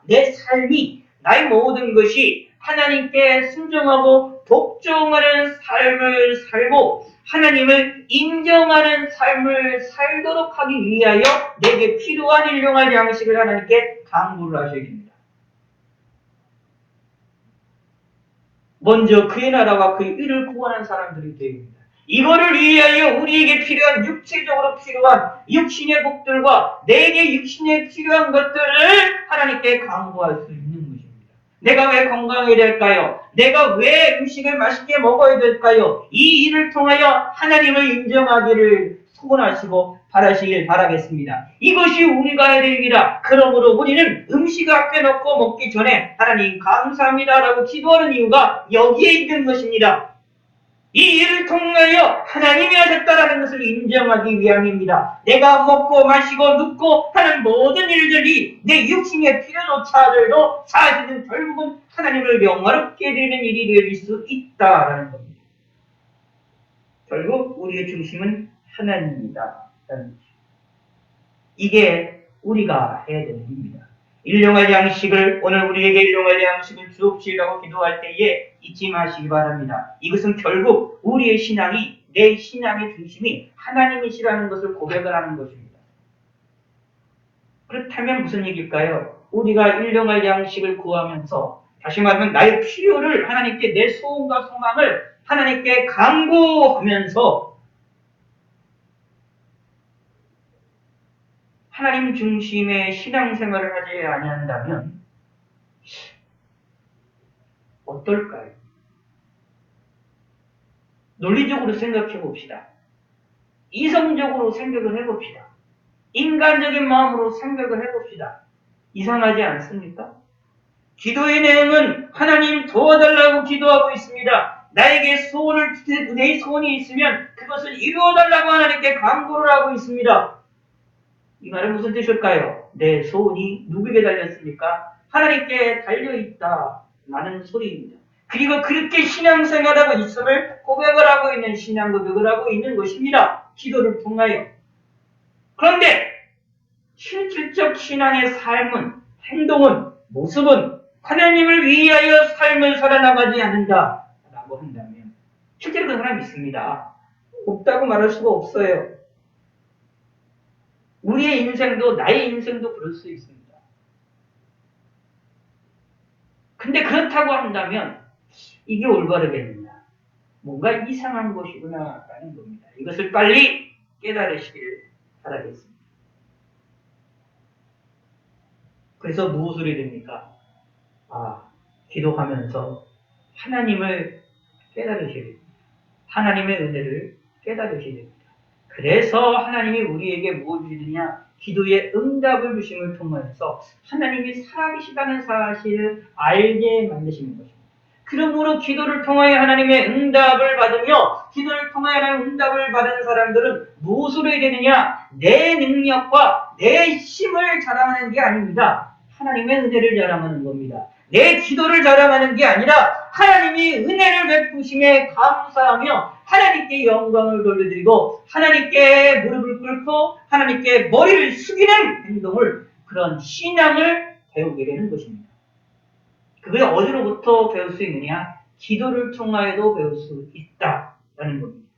내 삶이, 나의 모든 것이 하나님께 순종하고 복종하는 삶을 살고 하나님을 인정하는 삶을 살도록 하기 위하여 내게 필요한 일용할 양식을 하나님께 간구를 하셔야 됩니다. 먼저 그의 나라와 그의 의를 구하는 사람들이 되어야 됩니다. 이거를 위하여 우리에게 필요한 육체적으로 필요한 육신의 복들과 내게 육신에 필요한 것들을 하나님께 간구할 수 있는 것입니다. 내가 왜 건강해야 될까요? 내가 왜 음식을 맛있게 먹어야 될까요? 이 일을 통하여 하나님을 인정하기를 소원하시고 바라시길 바라겠습니다. 이것이 우리가 해야 됩니다. 그러므로 우리는 음식 앞에 놓고 먹기 전에 하나님 감사합니다라고 기도하는 이유가 여기에 있는 것입니다. 이 일을 통하여 하나님이 하셨다라는 것을 인정하기 위함입니다. 내가 먹고 마시고 눕고 하는 모든 일들이 내 육신의 필요조차들도 사실은 결국은 하나님을 영화롭게 되는 일이 될 수 있다라는 겁니다. 결국 우리의 중심은 하나님이다. 이게 우리가 해야 되는 일입니다. 일용할 양식을, 오늘 우리에게 일용할 양식을 주옵시라고 기도할 때에 잊지 마시기 바랍니다. 이것은 결국 우리의 신앙이, 내 신앙의 중심이 하나님이시라는 것을 고백을 하는 것입니다. 그렇다면 무슨 얘기일까요? 우리가 일용할 양식을 구하면서 다시 말하면 나의 필요를 하나님께 내 소원과 소망을 하나님께 간구하면서 하나님 중심의 신앙생활을 하지 아니한다면 어떨까요? 논리적으로 생각해 봅시다. 이성적으로 생각을 해봅시다. 인간적인 마음으로 생각을 해봅시다. 이상하지 않습니까? 기도의 내용은 하나님 도와달라고 기도하고 있습니다. 나에게 내 소원이 있으면 그것을 이루어달라고 하나님께 간구를 하고 있습니다. 이 말은 무슨 뜻일까요? 내 소원이 누구에게 달렸습니까? 하나님께 달려있다 라는 소리입니다. 그리고 그렇게 신앙생활하고 있음을 고백을 하고 있는 신앙 고백을 하고 있는 것입니다. 기도를 통하여. 그런데 실질적 신앙의 삶은, 행동은, 모습은 하나님을 위하여 삶을 살아나가지 않는다라고 한다면 실제로 그런 사람이 있습니다. 없다고 말할 수가 없어요. 우리의 인생도 나의 인생도 그럴 수 있습니다. 근데 그렇다고 한다면 이게 올바르겠느냐? 뭔가 이상한 것이구나 라는 겁니다. 이것을 빨리 깨달으시길 바라겠습니다. 그래서 무엇을 해야 됩니까? 기도하면서 하나님을 깨달으셔야 됩니다. 하나님의 은혜를 깨달으셔야 됩니다. 그래서 하나님이 우리에게 무엇을 주느냐? 기도의 응답을 주심을 통해서 하나님이 살아계시다는 사실을 알게 만드시는 것입니다. 그러므로 기도를 통하여 하나님의 응답을 받으며 기도를 통하여 하나님의 응답을 받은 사람들은 무엇으로 해야 되느냐? 내 능력과 내 힘을 자랑하는 게 아닙니다. 하나님의 은혜를 자랑하는 겁니다. 내 기도를 자랑하는 게 아니라 하나님이 은혜를 베푸심에 감사하며 하나님께 영광을 돌려드리고 하나님께 무릎을 꿇고 하나님께 머리를 숙이는 행동을, 그런 신앙을 배우게 되는 것입니다. 그게 어디로부터 배울 수 있느냐? 기도를 통하여도 배울 수 있다라는 겁니다.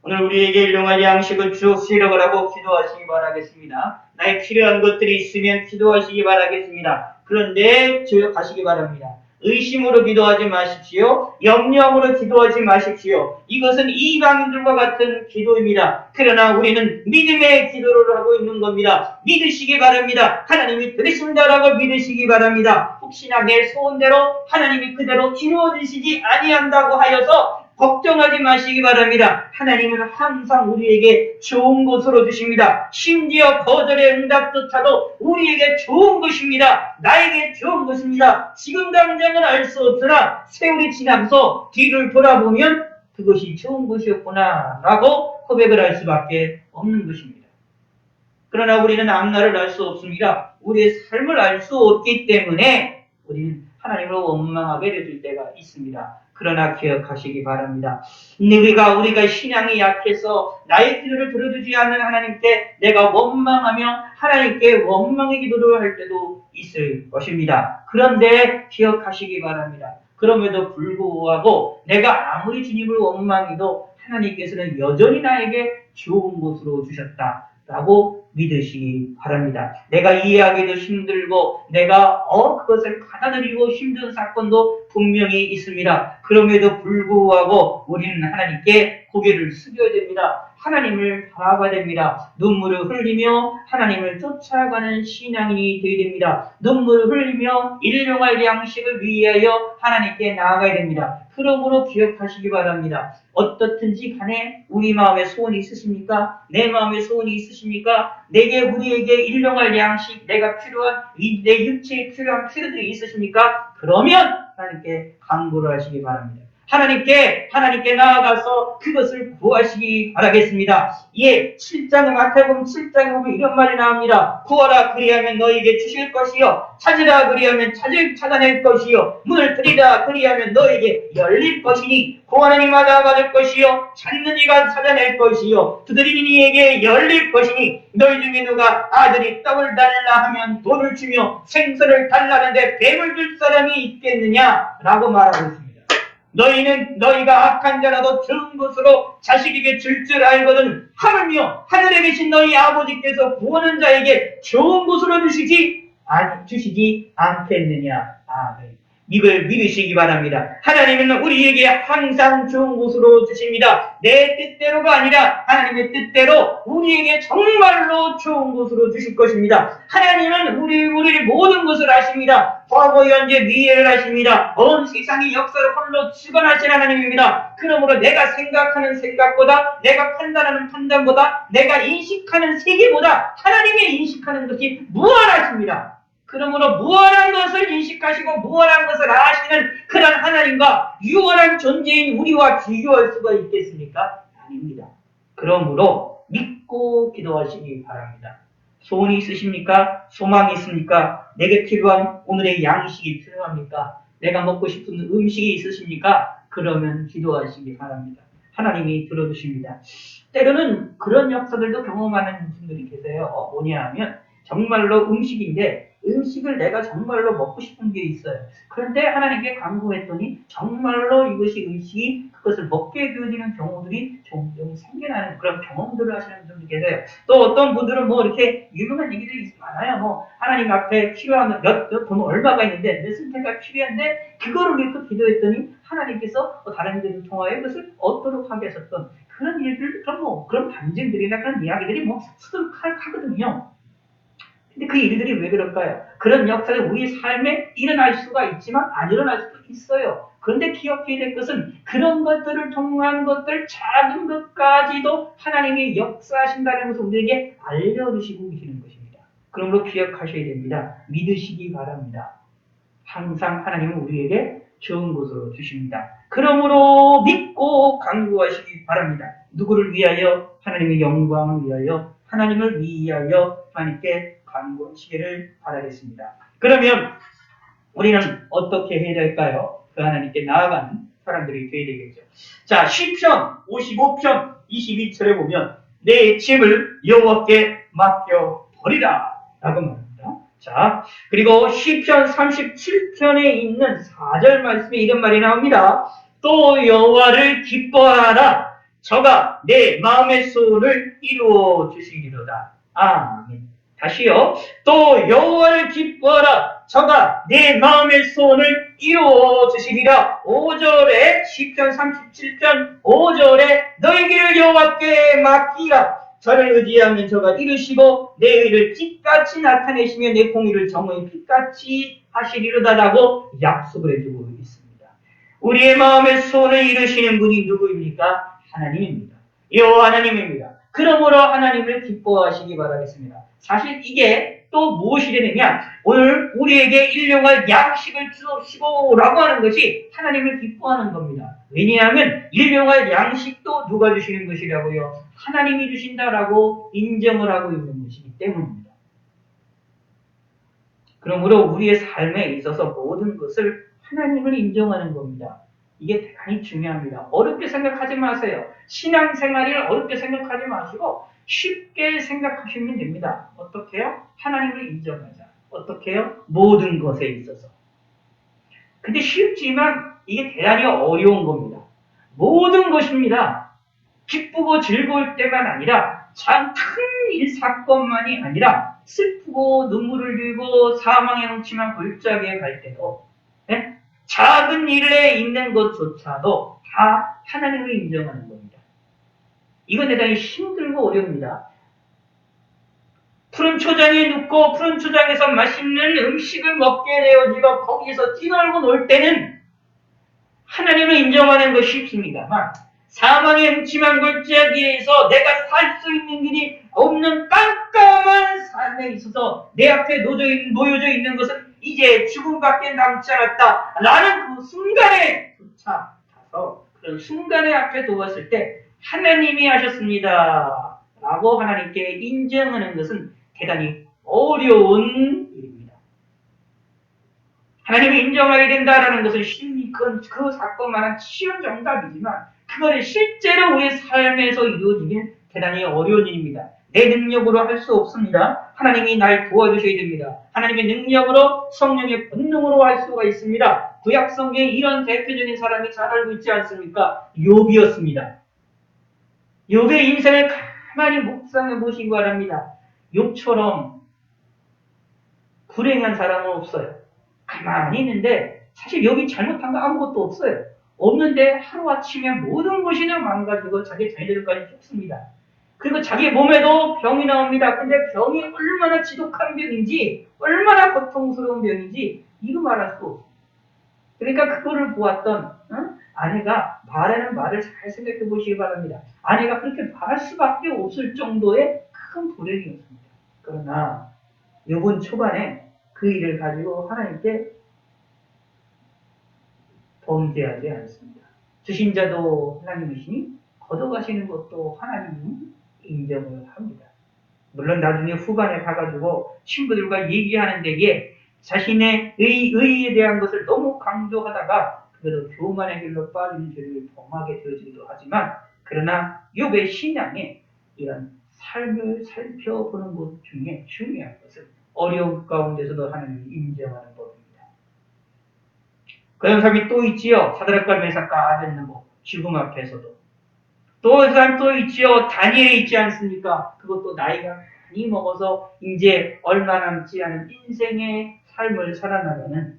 오늘 우리에게 일용할 양식을 주옵시라고 하고 기도하시기 바라겠습니다. 나의 필요한 것들이 있으면 기도하시기 바라겠습니다. 그런데 기억하시기 바랍니다. 의심으로 기도하지 마십시오. 염려함으로 기도하지 마십시오. 이것은 이방인들과 같은 기도입니다. 그러나 우리는 믿음의 기도를 하고 있는 겁니다. 믿으시기 바랍니다. 하나님이 들으신다라고 믿으시기 바랍니다. 혹시나 내 소원대로 하나님이 그대로 이루어지시지 아니한다고 하여서 걱정하지 마시기 바랍니다. 하나님은 항상 우리에게 좋은 것으로 주십니다. 심지어 거절의 응답조차도 우리에게 좋은 것입니다. 나에게 좋은 것입니다. 지금 당장은 알 수 없으나 세월이 지나서 뒤를 돌아보면 그것이 좋은 것이었구나 라고 고백을 할 수밖에 없는 것입니다. 그러나 우리는 앞날을 알 수 없습니다. 우리의 삶을 알 수 없기 때문에 우리는 하나님을 원망하게 될 때가 있습니다. 그러나 기억하시기 바랍니다. 우리가 신앙이 약해서 나의 기도를 들어주지 않는 하나님께 내가 원망하며 하나님께 원망의 기도를 할 때도 있을 것입니다. 그런데 기억하시기 바랍니다. 그럼에도 불구하고 내가 아무리 주님을 원망해도 하나님께서는 여전히 나에게 좋은 것으로 주셨다라고 믿으시기 바랍니다. 내가 이해하기도 힘들고 내가 그것을 받아들이고 힘든 사건도 분명히 있습니다. 그럼에도 불구하고 우리는 하나님께 고개를 숙여야 됩니다. 하나님을 바라봐야 됩니다. 눈물을 흘리며 하나님을 쫓아가는 신앙인이 되어야 됩니다. 눈물을 흘리며 일용할 양식을 위하여 하나님께 나아가야 됩니다. 그러므로 기억하시기 바랍니다. 어떻든지 간에 우리 마음에 소원이 있으십니까? 내 마음에 소원이 있으십니까? 우리에게 일용할 양식, 내가 필요한, 내 육체에 필요한 필요들이 있으십니까? 그러면 하나님께 간구를 하시기 바랍니다. 하나님께 나아가서 그것을 구하시기 바라겠습니다. 7장 마태복음 7장에 보면 이런 말이 나옵니다. 구하라 그리하면 너에게 주실 것이요 찾으라 그리하면 찾아낼 것이요 문을 들이라 그리하면 너에게 열릴 것이니 구하는 이마다 받을 것이요 찾는 이가 찾아낼 것이요 두드리는 이에게 열릴 것이니 너희 중에 누가 아들이 떡을 달라 하면 돌을 주며 생선을 달라는데 뱀을 줄 사람이 있겠느냐 라고 말하고 있습니다. 너희가 악한 자라도 좋은 것으로 자식에게 줄 줄 알거든 하물며 하늘에 계신 너희 아버지께서 구하는 자에게 좋은 것으로 주시지 않겠느냐. 아멘. 이걸 믿으시기 바랍니다. 하나님은 우리에게 항상 좋은 곳으로 주십니다. 내 뜻대로가 아니라 하나님의 뜻대로 우리에게 정말로 좋은 곳으로 주실 것입니다. 하나님은 우리의 모든 것을 아십니다. 과거, 현재, 미래를 아십니다. 온 세상의 역사를 홀로 주관하신 하나님입니다. 그러므로 내가 생각하는 생각보다, 내가 판단하는 판단보다, 내가 인식하는 세계보다 하나님의 인식하는 것이 무한하십니다. 그러므로 무한한 것을 인식하시고 무한한 것을 아시는 그런 하나님과 유한한 존재인 우리와 비교할 수가 있겠습니까? 아닙니다. 그러므로 믿고 기도하시기 바랍니다. 소원이 있으십니까? 소망이 있습니까? 내게 필요한 오늘의 양식이 필요합니까? 내가 먹고 싶은 음식이 있으십니까? 그러면 기도하시기 바랍니다. 하나님이 들어주십니다. 때로는 그런 역사들도 경험하는 분들이 계세요. 뭐냐 하면 정말로 음식인데 음식을 내가 정말로 먹고 싶은 게 있어요. 그런데 하나님께 간구했더니 정말로 이것이 음식이 그것을 먹게 되어지는 경우들이 종종 생겨나는 그런 경험들을 하시는 분들이 계세요. 또 어떤 분들은 뭐 이렇게 유명한 얘기들이 많아요. 뭐 하나님 앞에 필요한 돈 얼마가 있는데 몇 센트가 필요한데 그거를 위해서 기도했더니 하나님께서 다른 데를 통하여 그것을 얻도록 하게 하셨던 그런 일들, 그런 반증들이나 그런 이야기들이 수두룩하거든요. 근데 그 일들이 왜 그럴까요? 그런 역사가 우리 삶에 일어날 수가 있지만 안 일어날 수도 있어요. 그런데 기억해야 될 것은 그런 것들을 통한 것들, 작은 것까지도 하나님이 역사하신다는 것을 우리에게 알려주시고 계시는 것입니다. 그러므로 기억하셔야 됩니다. 믿으시기 바랍니다. 항상 하나님은 우리에게 좋은 것으로 주십니다. 그러므로 믿고 간구하시기 바랍니다. 누구를 위하여? 하나님의 영광을 위하여, 하나님을 위하여 하나님께 간구하시기를 바라겠습니다. 그러면 우리는 어떻게 해야 될까요? 그 하나님께 나아가는 사람들이 되어야 되겠죠. 자, 시편 55편 22절에 보면 내 짐을 여호와께 맡겨버리라 라고 말합니다. 자, 그리고 시편 37편에 있는 4절 말씀에 이런 말이 나옵니다. 또 여호와를 기뻐하라. 저가 내 마음의 소원을 이루어 주시리로다. 아멘. 다시요. 또 여호와를 기뻐하라. 저가 내 마음의 소원을 이루어 주시리라. 5절에 시편 37편 5절에 너희 길을 여호와께 맡기라. 저를 의지하면 저가 이루시고 내 의를 빛같이 나타내시며 내 공의를 정오히 빛같이 하시리로다라고 약속을 해주고 있습니다. 우리의 마음의 소원을 이루시는 분이 누구입니까? 하나님입니다. 여호와 하나님입니다. 그러므로 하나님을 기뻐하시기 바라겠습니다. 사실 이게 또 무엇이 되느냐? 오늘 우리에게 일용할 양식을 주옵시고 라고 하는 것이 하나님을 기뻐하는 겁니다. 왜냐하면 일용할 양식도 누가 주시는 것이라고요? 하나님이 주신다라고 인정을 하고 있는 것이기 때문입니다. 그러므로 우리의 삶에 있어서 모든 것을 하나님을 인정하는 겁니다. 이게 대단히 중요합니다. 어렵게 생각하지 마세요. 신앙생활을 어렵게 생각하지 마시고 쉽게 생각하시면 됩니다. 어떻게 해요? 하나님을 인정하자. 어떻게 해요? 모든 것에 있어서. 근데 쉽지만 이게 대단히 어려운 겁니다. 모든 것입니다. 기쁘고 즐거울 때만 아니라 참 큰 일 사건만이 아니라 슬프고 눈물을 흘리고 사망의 뭉침한 골짜기에 갈 때도 네? 작은 일에 있는 것조차도 다 하나님을 인정하는 겁니다. 이건 대단히 힘들고 어렵니다. 푸른 초장에 눕고 푸른 초장에서 맛있는 음식을 먹게 되어지고 거기에서 뛰놀고 놀 때는 하나님을 인정하는 것이 쉽습니다만 사망의 뭉침한 골짜기에서 내가 살 수 있는 길이 없는 깜깜한 삶에 있어서 내 앞에 놓여져 있는 것은 이제 죽음밖에 남지 않았다 라는 그 순간에 쫓아가서 그런 순간에 앞에 놓았을 때 하나님이 하셨습니다 라고 하나님께 인정하는 것은 대단히 어려운 일입니다. 하나님을 인정하게 된다라는 것은 그 사건만한 쉬운 정답이지만 그거를 실제로 우리의 삶에서 이루어지긴 대단히 어려운 일입니다. 내 능력으로 할 수 없습니다. 하나님이 날 도와주셔야 됩니다. 하나님의 능력으로 성령의 본능으로 할 수가 있습니다. 구약 성경에 이런 대표적인 사람이 잘 알고 있지 않습니까? 욥이었습니다. 욥의 인생을 가만히 묵상해 보시기 바랍니다. 욥처럼 불행한 사람은 없어요. 가만히 있는데 사실 여기 잘못한 거 아무것도 없어요. 없는데 하루아침에 모든 것이 다 망가지고 자기 자녀들까지 죽습니다. 그리고 자기 몸에도 병이 나옵니다. 근데 병이 얼마나 지독한 병인지, 얼마나 고통스러운 병인지 이루 말할 수 없어요. 그러니까 그거를 보았던 아내가 말하는 말을 잘 생각해 보시기 바랍니다. 아내가 그렇게 말할 수밖에 없을 정도의 큰 불행이었습니다. 그러나 요번 초반에 그 일을 가지고 하나님께 범죄하지 않습니다. 주신 자도 하나님이시니 걷어가시는 것도 하나님이 인정을 합니다. 물론 나중에 후반에 가가지고 친구들과 얘기하는 데에 자신의 의에 대한 것을 너무 강조하다가 그래도 교만의 길로 빠지는 죄를 범하게 되어지기도 하지만, 그러나 욥의 신앙에 이런 삶을 살펴보는 것 중에 중요한 것은 어려움 가운데서도 하나님을 인정하는 법입니다. 그런 사람이 또 있지요. 사드락과 메삭과 아벳느고 죽음 앞에서도. 또 그 사람 또 있지요. 다니엘이 있지 않습니까? 그것도 나이가 많이 먹어서 이제 얼마 남지 않은 인생의 삶을 살아나가는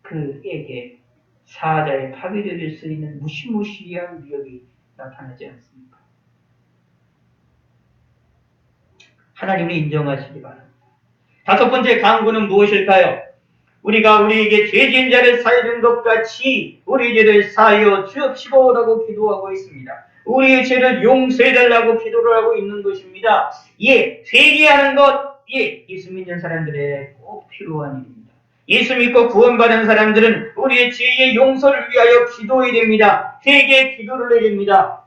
그에게 사자의 파괴될 수 있는 무시무시한 위협이 나타나지 않습니까? 하나님을 인정하시기 바랍니다. 다섯 번째 강구는 무엇일까요? 우리가 우리에게 죄 지은 자를 사여 준 것 같이 우리 죄를 사여 주옵시고라고 기도하고 있습니다. 우리의 죄를 용서해달라고 기도를 하고 있는 것입니다. 회개하는 것, 예수 믿는 사람들의 꼭 필요한 일입니다. 예수 믿고 구원받은 사람들은 우리의 죄의 용서를 위하여 기도해야 됩니다. 회개 기도를 해야 됩니다.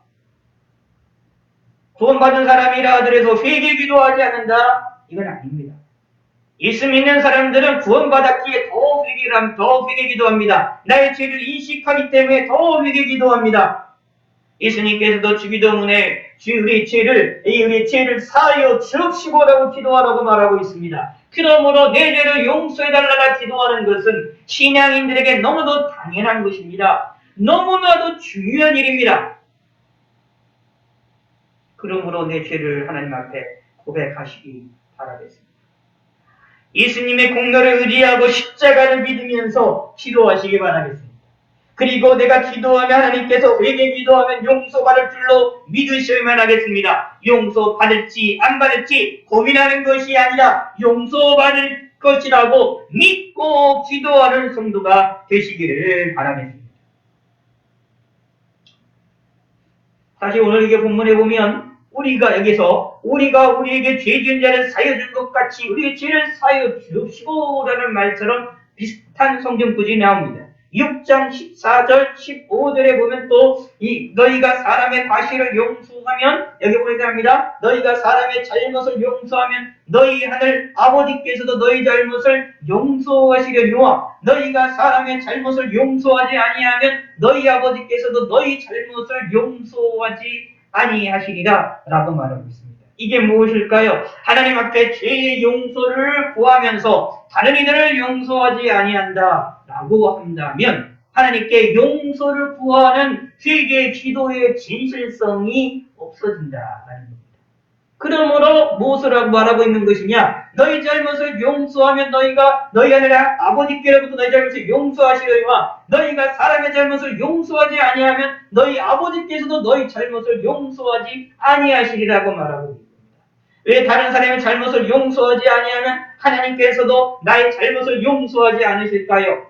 구원받은 사람이라 하더라도 회개 기도하지 않는다? 이건 아닙니다. 예수 믿는 사람들은 구원받았기에 더 회개 기도합니다. 나의 죄를 인식하기 때문에 더 회개 기도합니다. 예수님께서도 주기도문에 우리의 죄를 사하여 주옵시고라고 기도하라고 말하고 있습니다. 그러므로 내 죄를 용서해달라고 기도하는 것은 신앙인들에게 너무도 당연한 것입니다. 너무나도 중요한 일입니다. 그러므로 내 죄를 하나님 앞에 고백하시기 바라겠습니다. 예수님의 공로를 의지하고 십자가를 믿으면서 기도하시기 바라겠습니다. 그리고 내가 기도하면 하나님께서 회개 기도하면 용서받을 줄로 믿으셔야만 하겠습니다. 용서받을지 안 받을지 고민하는 것이 아니라 용서받을 것이라고 믿고 기도하는 성도가 되시기를 바라겠습니다. 사실 오늘 이게 본문에 보면 우리가 우리에게 죄 지은 자를 사여 준 것 같이 우리의 죄를 사여 주옵시고라는 말처럼 비슷한 성경 구절이 나옵니다. 6장 14절 15절에 보면 또 너희가 사람의 과실을 용서하면, 여기 보니까 합니다. 너희가 사람의 잘못을 용서하면 너희 하늘 아버지께서도 너희 잘못을 용서하시려니와 너희가 사람의 잘못을 용서하지 아니하면 너희 아버지께서도 너희 잘못을 용서하지 아니하시리라 라고 말하고 있습니다. 이게 무엇일까요? 하나님 앞에 죄의 용서를 구하면서 다른 이들을 용서하지 아니한다 라고 한다면 하나님께 용서를 구하는 회개 기도의 진실성이 없어진다라는 겁니다. 그러므로 무엇을 말하고 있는 것이냐? 너희 잘못을 용서하면 너희 하늘 아버지께로부터 너희 잘못을 용서하시려니와 너희가 사람의 잘못을 용서하지 아니하면 너희 아버지께서도 너희 잘못을 용서하지 아니하시리라고 말하고 있습니다. 왜 다른 사람의 잘못을 용서하지 아니하면 하나님께서도 나의 잘못을 용서하지 않으실까요?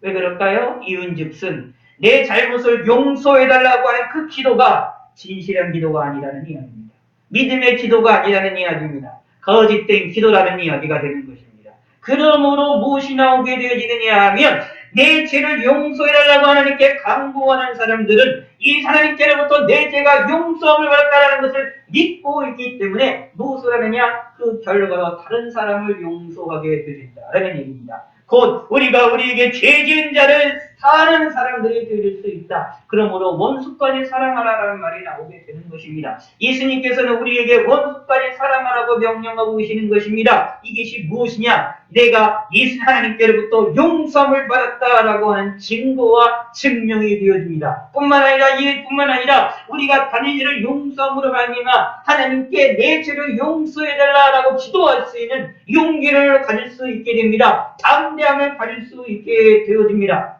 왜 그럴까요? 이윤즉슨 내 잘못을 용서해달라고 하는 그 기도가 진실한 기도가 아니라는 이야기입니다. 믿음의 기도가 아니라는 이야기입니다. 거짓된 기도라는 이야기가 되는 것입니다. 그러므로 무엇이 나오게 되어지느냐 하면 내 죄를 용서해달라고 하나님께 간구하는 사람들은 이 하나님께로부터 내 죄가 용서함을 받았다는 것을 믿고 있기 때문에 무엇을 하느냐? 그 결과로 다른 사람을 용서하게 되어진다는 얘기입니다. 곧 우리가 우리에게 죄 지은 자를 사는 사람들이 되릴 수 있다. 그러므로 원수까지 사랑하라라는 말이 나오게 되는 것입니다. 예수님께서는 우리에게 원수까지 사랑하라고 명령하고 계시는 것입니다. 이것이 무엇이냐? 내가 예수 하나님께로부터 용서함을 받았다라고 하는 증거와 증명이 되어집니다. 뿐만 아니라 우리가 다른 일을 용서함으로 말미암아 하나님께 내 죄를 용서해달라고 기도할 수 있는 용기를 가질 수 있게 됩니다. 담대함을 가질 수 있게 되어집니다.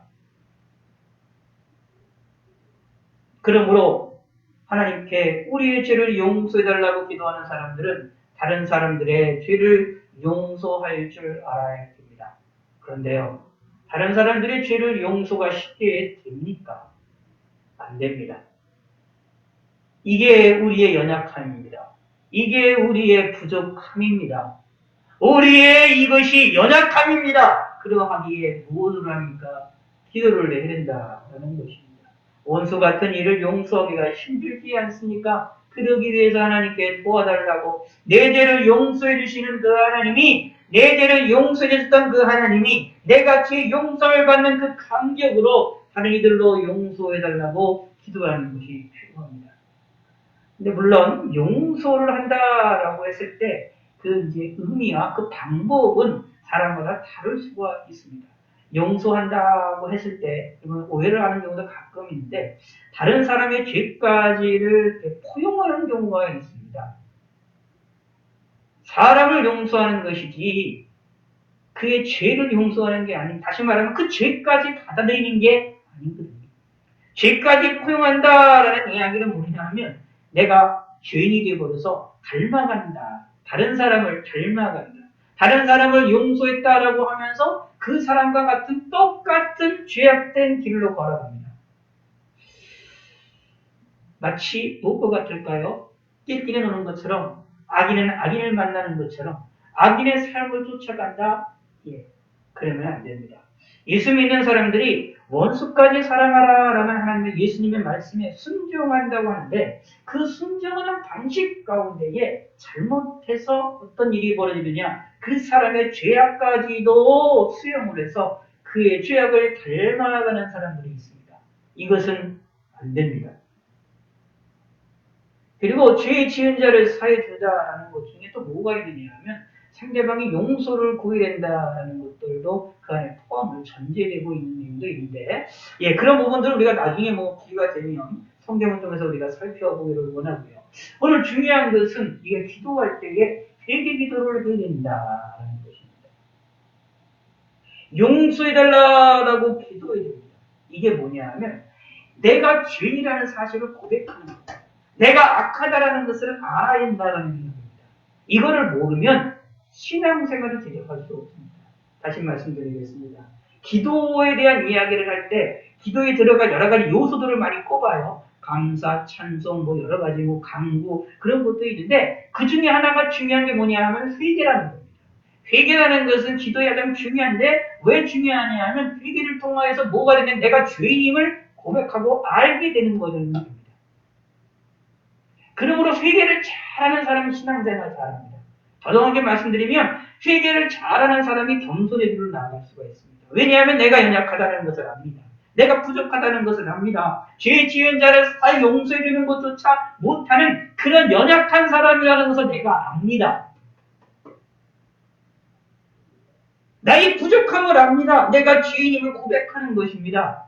그러므로 하나님께 우리의 죄를 용서해달라고 기도하는 사람들은 다른 사람들의 죄를 용서할 줄 알아야 됩니다. 그런데요, 다른 사람들의 죄를 용서가 쉽게 됩니까? 안 됩니다. 이게 우리의 연약함입니다. 이게 우리의 부족함입니다. 우리의 이것이 연약함입니다. 그러하기에 무엇을 합니까? 기도를 내야 된다는 것입니다. 원수 같은 일을 용서하기가 힘들지 않습니까? 그러기 위해서 하나님께 도와달라고 내 죄를 용서해 주시는 그 하나님이, 내 죄를 용서해 주셨던 그 하나님이 내가 죄 용서를 받는 그 감격으로 다른 이들로 용서해 달라고 기도하는 것이 필요합니다. 근데 물론 용서를 한다라고 했을 때 그 이제 의미와 그 방법은 사람마다 다를 수가 있습니다. 용서한다고 했을 때 오해를 하는 경우도 가끔 있는데 다른 사람의 죄까지를 포용하는 경우가 있습니다. 사람을 용서하는 것이지 그의 죄를 용서하는 게 아닌, 다시 말하면 그 죄까지 받아들이는 게 아니거든요. 죄까지 포용한다라는 이야기는 뭐냐면 내가 죄인이 되어버려서 닮아간다. 다른 사람을 닮아간다. 다른 사람을 용서했다라고 하면서 그 사람과 같은 똑같은 죄악된 길로 걸어갑니다. 마치 무엇과 같을까요? 낄끼리 노는 것처럼, 악인은 악인을 만나는 것처럼 악인의 삶을 쫓아간다? 예, 그러면 안 됩니다. 예수 믿는 사람들이 원수까지 사랑하라라는 하나님의 예수님의 말씀에 순종한다고 하는데 그 순종하는 방식 가운데에 잘못해서 어떤 일이 벌어지느냐, 그 사람의 죄악까지도 수용을 해서 그의 죄악을 닮아가는 사람들이 있습니다. 이것은 안 됩니다. 그리고 죄 지은 자를 사해 주자라는 것 중에 또 뭐가 있느냐 하면 상대방이 용서를 구해야 된다는 것들도 그 안에 포함을 전제되고 있는 내용도 있는데, 예, 그런 부분들을 우리가 나중에 기회가 되면 성경을 통해서 우리가 살펴보기를 원하고요. 오늘 중요한 것은 이게 기도할 때에 회개 기도를 해야 된다는 것입니다. 용서해달라고 기도해야 됩니다. 이게 뭐냐 하면 내가 죄인이라는 사실을 고백하는 겁니다. 내가 악하다라는 것을 알아야 한다는 얘기입니다. 이거를 모르면 신앙생활을 제대로 할 수 없습니다. 다시 말씀드리겠습니다. 기도에 대한 이야기를 할 때 기도에 들어갈 여러 가지 요소들을 많이 꼽아요. 감사, 찬송, 여러 가지 강구 그런 것도 있는데 그 중에 하나가 중요한 게 뭐냐 하면 회개라는 겁니다. 회개라는 것은 기도에 가장 중요한데 왜 중요하냐 하면 회개를 통하여서 뭐가 되냐면 내가 죄인임을 고백하고 알게 되는 거거든요. 그러므로 회개를 잘하는 사람이 신앙생활을 잘합니다. 더정하게 말씀드리면 회개를 잘하는 사람이 겸손의 길로 나아갈 수가 있습니다. 왜냐하면 내가 연약하다는 것을 압니다. 내가 부족하다는 것을 압니다. 죄 지은 자를 사히 용서해 주는 것조차 못하는 그런 연약한 사람이라는 것을 내가 압니다. 나의 부족함을 압니다. 내가 죄인임을 고백하는 것입니다.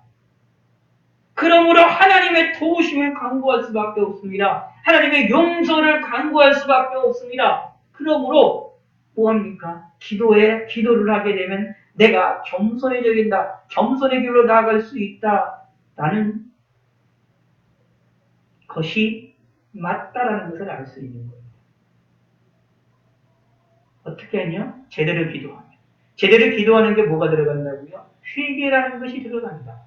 그러므로 하나님의 도우심을 간구할 수밖에 없습니다. 하나님의 용서를 간구할 수밖에 없습니다. 그러므로 뭐합니까? 기도를 하게 되면 내가 겸손해져야 겸손의 길로 나아갈 수 있다라는 것이 맞다라는 것을 알 수 있는 거예요. 어떻게 하냐? 제대로 기도하면. 제대로 기도하는 게 뭐가 들어간다고요? 회개라는 것이 들어간다.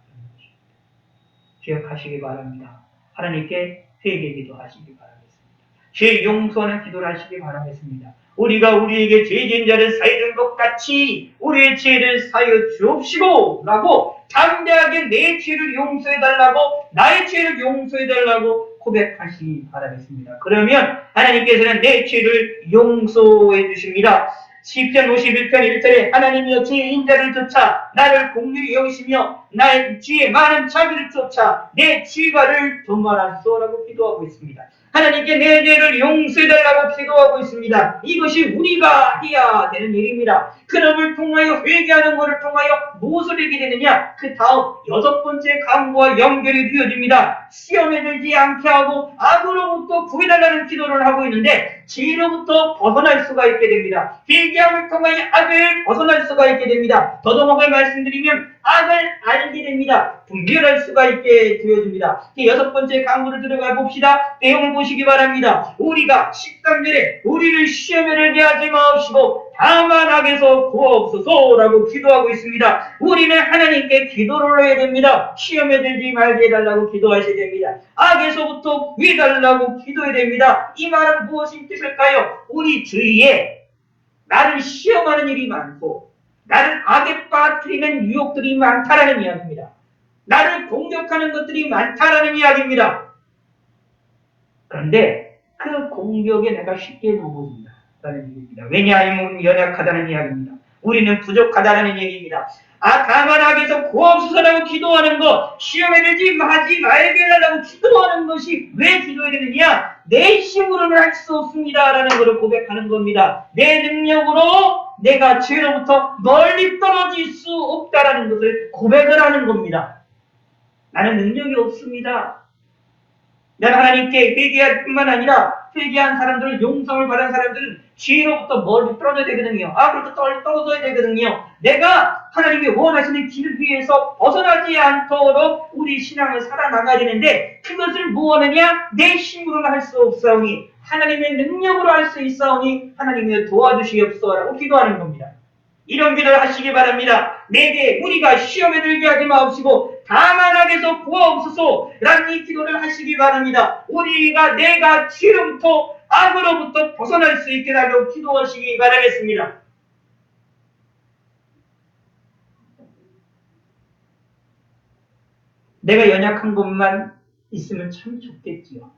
기억하시기 바랍니다. 하나님께 회개 기도하시기 바라겠습니다. 죄 용서하는 기도를 하시기 바라겠습니다. 우리가 우리에게 죄 지은 자를 사해준 것 같이 우리의 죄를 사하여 주옵시고 라고 담대하게 내 죄를 용서해달라고 나의 죄를 용서해달라고 고백하시기 바라겠습니다. 그러면 하나님께서는 내 죄를 용서해 주십니다. 시편 51편 1절에 하나님이여 주의 인자를 쫓아 나를 공률히 여기시며 나의 주의 많은 자비를 쫓아 내 질과를 도말하소라고 기도하고 있습니다. 하나님께 내 죄를 용서해달라고 기도하고 있습니다. 이것이 우리가 해야 되는 일입니다. 그놈을 통하여 회개하는 것을 통하여 무엇을 이기게 되느냐? 그 다음 6번째 강구와 연결이 되어집니다. 시험에 들지 않게 하고 악으로부터 구해달라는 기도를 하고 있는데 죄로부터 벗어날 수가 있게 됩니다. 회개함을 통하여 악을 벗어날 수가 있게 됩니다. 더더욱을 말씀드리면 악을 알게 됩니다. 분별할 수가 있게 되어집니다. 6번째 강구를 들어가 봅시다. 내용을 보시기 바랍니다. 우리가 식당전에 우리를 시험에 들게 하지 마옵시고 다만 악에서 구하옵소서라고 기도하고 있습니다. 우리는 하나님께 기도를 해야 됩니다. 시험에 들지 말게 해달라고 기도하셔야 됩니다. 악에서부터 구해달라고 기도해야 됩니다. 이 말은 무엇인 뜻일까요? 우리 주위에 나를 시험하는 일이 많고 나를 악에 빠뜨리는 유혹들이 많다라는 이야기입니다. 나를 공격하는 것들이 많다라는 이야기입니다. 그런데 그 공격에 내가 쉽게 넘어진다 라는 얘기입니다. 왜냐하면 연약하다는 이야기입니다. 우리는 부족하다는 얘기입니다. 다만 악에서 구하옵소서라고 기도하는 것, 시험에 들지 하지 말게 해달라고 기도하는 것이 왜 기도해야 되느냐? 내 힘으로는 할 수 없습니다 라는 것을 고백하는 겁니다. 내 능력으로 내가 죄로부터 멀리 떨어질 수 없다라는 것을 고백을 하는 겁니다. 나는 능력이 없습니다. 내가 하나님께 회개할 뿐만 아니라 회개한 사람들은 용서를 받은 사람들은 죄로부터 멀리 떨어져야 되거든요. 악으로부터 떨어져야 되거든요. 내가 하나님이 원하시는 길 위에서 벗어나지 않도록 우리 신앙을 살아나가야 되는데 그것을 무엇하느냐? 내 힘으로는 할 수 없사오니 하나님의 능력으로 할 수 있사오니 하나님이 도와주시옵소서라고 기도하는 겁니다. 이런 기도를 하시기 바랍니다. 내게 우리가 시험에 들게 하지 마옵시고 다만 악에서 구하옵소서 라는 이 기도를 하시기 바랍니다. 우리가 내가 죄로부터 악으로부터 벗어날 수 있게 하려고 기도하시기 바라겠습니다. 내가 연약한 것만 있으면 참 좋겠지요.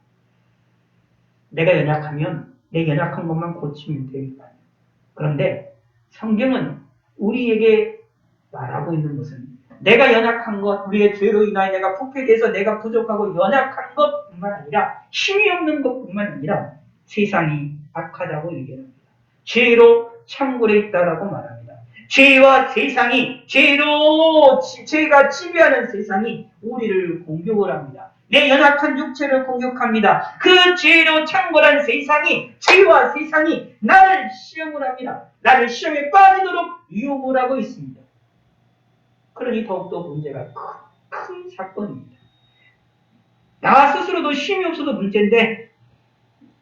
내가 연약하면 내 연약한 것만 고치면 되니까요. 그런데 성경은 우리에게 말하고 있는 것은 내가 연약한 것, 우리의 죄로 인하여 내가 부패돼서 내가 부족하고 연약한 것뿐만 아니라 힘이 없는 것뿐만 아니라 세상이 악하다고 얘기합니다. 죄로 창궐에 있다라고 말합니다. 죄와 세상이, 죄가 지배하는 세상이 우리를 공격을 합니다. 내 연약한 육체를 공격합니다. 그 죄로 창궐한 세상이, 죄와 세상이 나를 시험을 합니다. 나를 시험에 빠지도록 유혹을 하고 있습니다. 그러니 더욱더 문제가 큰 사건입니다. 나 스스로도 힘이 없어도 문제인데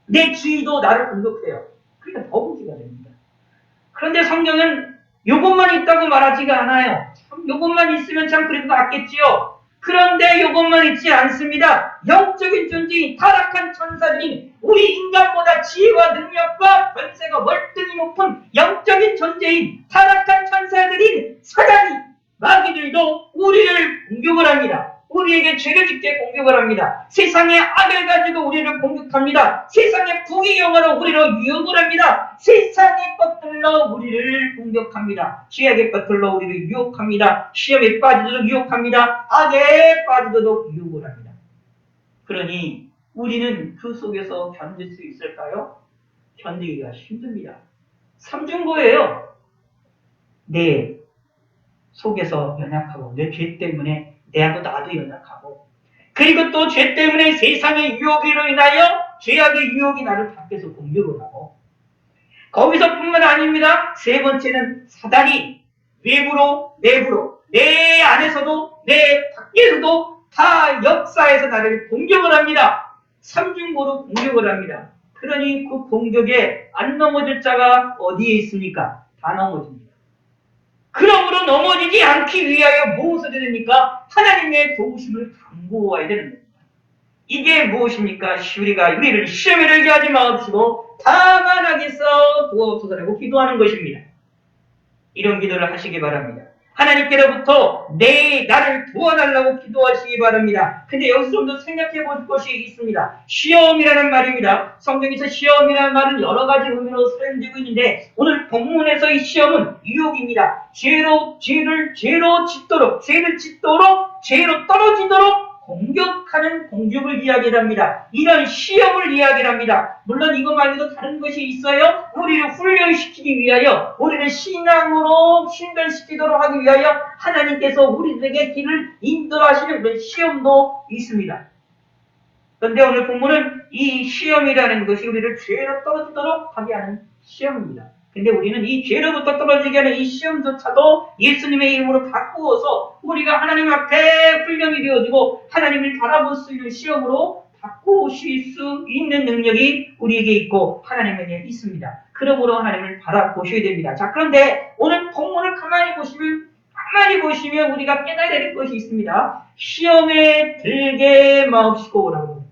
내 주위도 나를 공격해요. 그러니까 더 문제가 됩니다. 그런데 성경은 이것만 있다고 말하지가 않아요. 이것만 있으면 참 그래도 낫겠지요. 그런데 이것만 있지 않습니다. 영적인 존재인 타락한 천사들인 우리 인간보다 지혜와 능력과 권세가 월등히 높은 영적인 존재인 타락한 천사들인 사단이 마귀들도 우리를 공격을 합니다. 우리에게 죄를 짓게 공격을 합니다. 세상의 악을 가지고 우리를 공격합니다. 세상의 부귀영화로 우리를 유혹을 합니다. 세상의 것들로 우리를 공격합니다. 죄악의 것들로 우리를 유혹합니다. 시험에 빠지도록 유혹합니다. 악에 빠지도록 유혹을 합니다. 그러니 우리는 그 속에서 견딜 수 있을까요? 견디기가 힘듭니다. 삼중고예요. 내 속에서 연약하고 내 죄 때문에 나도 연약하고 그리고 또 죄 때문에 세상의 유혹으로 인하여 죄악의 유혹이 나를 밖에서 공격을 하고 거기서뿐만 아닙니다. 세 번째는 사단이 외부로 내부로 내 안에서도 내 밖에서도 다 역사에서 나를 공격을 합니다. 삼중고로 공격을 합니다. 그러니 그 공격에 안 넘어질 자가 어디에 있습니까? 다 넘어집니다. 그러므로 넘어지지 않기 위하여 무엇을 해야 됩니까? 하나님의 도우심을 간구해야 되는 겁니다. 이게 무엇입니까? 우리를 시험에 들게 하지 마옵시고 다만 악에서 구하옵소서라고 기도하는 것입니다. 이런 기도를 하시기 바랍니다. 하나님께로부터 나를 도와달라고 기도하시기 바랍니다. 근데 여기서 좀 더 생각해 볼 것이 있습니다. 시험이라는 말입니다. 성경에서 시험이라는 말은 여러 가지 의미로 사용되고 있는데 오늘 본문에서 이 시험은 유혹입니다. 죄를 짓도록, 죄로 떨어지도록 공격하는 공격을 이야기합니다. 이런 시험을 이야기합니다. 물론 이것 말고도 다른 것이 있어요. 우리를 훈련시키기 위하여, 우리를 신앙으로 신변시키도록 하기 위하여 하나님께서 우리들에게 길을 인도하시는 그런 시험도 있습니다. 그런데 오늘 본문은 이 시험이라는 것이 우리를 죄로 떨어지도록 하게 하는 시험입니다. 근데 우리는 이 죄로부터 떨어지게 하는 이 시험조차도 예수님의 이름으로 바꾸어서 우리가 하나님 앞에 훈련이 되어지고 하나님을 바라볼 수 있는 시험으로 바꾸실 수 있는 능력이 우리에게 있고 하나님에게 있습니다. 그러므로 하나님을 바라보셔야 됩니다. 자, 그런데 오늘 본문을 가만히 보시면 우리가 깨달아야 될 것이 있습니다. 시험에 들게 마옵시고라고 합니다.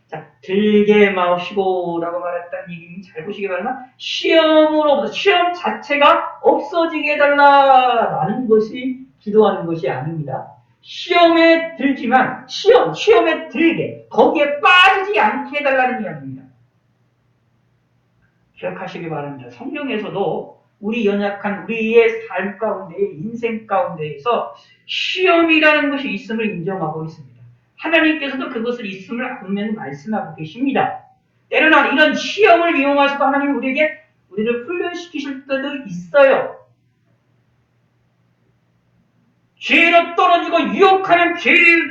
자, 들게 마옵시고라고 말했다는 얘기는 잘 보시기 바랍니다. 시험 자체가 없어지게 해달라라는 것이 기도하는 것이 아닙니다. 시험에 들지만 시험에 들게 거기에 빠지지 않게 해달라는 이야기입니다. 기억하시기 바랍니다. 성경에서도 우리 연약한 우리의 삶 가운데 인생 가운데에서 시험이라는 것이 있음을 인정하고 있습니다. 하나님께서도 그것을 있음을 분명히 말씀하고 계십니다. 때로는 이런 시험을 이용하셔서 하나님이 우리를 훈련시키실 때도 있어요. 죄로 떨어지고 유혹하는 죄에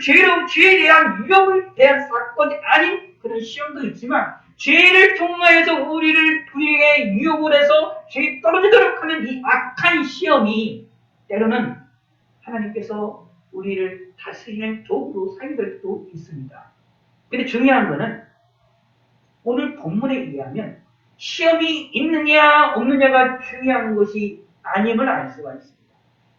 대한 유혹을 대한 사건이 아닌 그런 시험도 있지만 죄를 통하여서 우리에게 유혹을 해서 죄에 떨어지도록 하는 이 악한 시험이 때로는 하나님께서 우리를 다스리는 도구로 사용될 수도 있습니다. 근데 중요한 것은 오늘 본문에 의하면 시험이 있느냐 없느냐가 중요한 것이 아님을 알 수가 있습니다.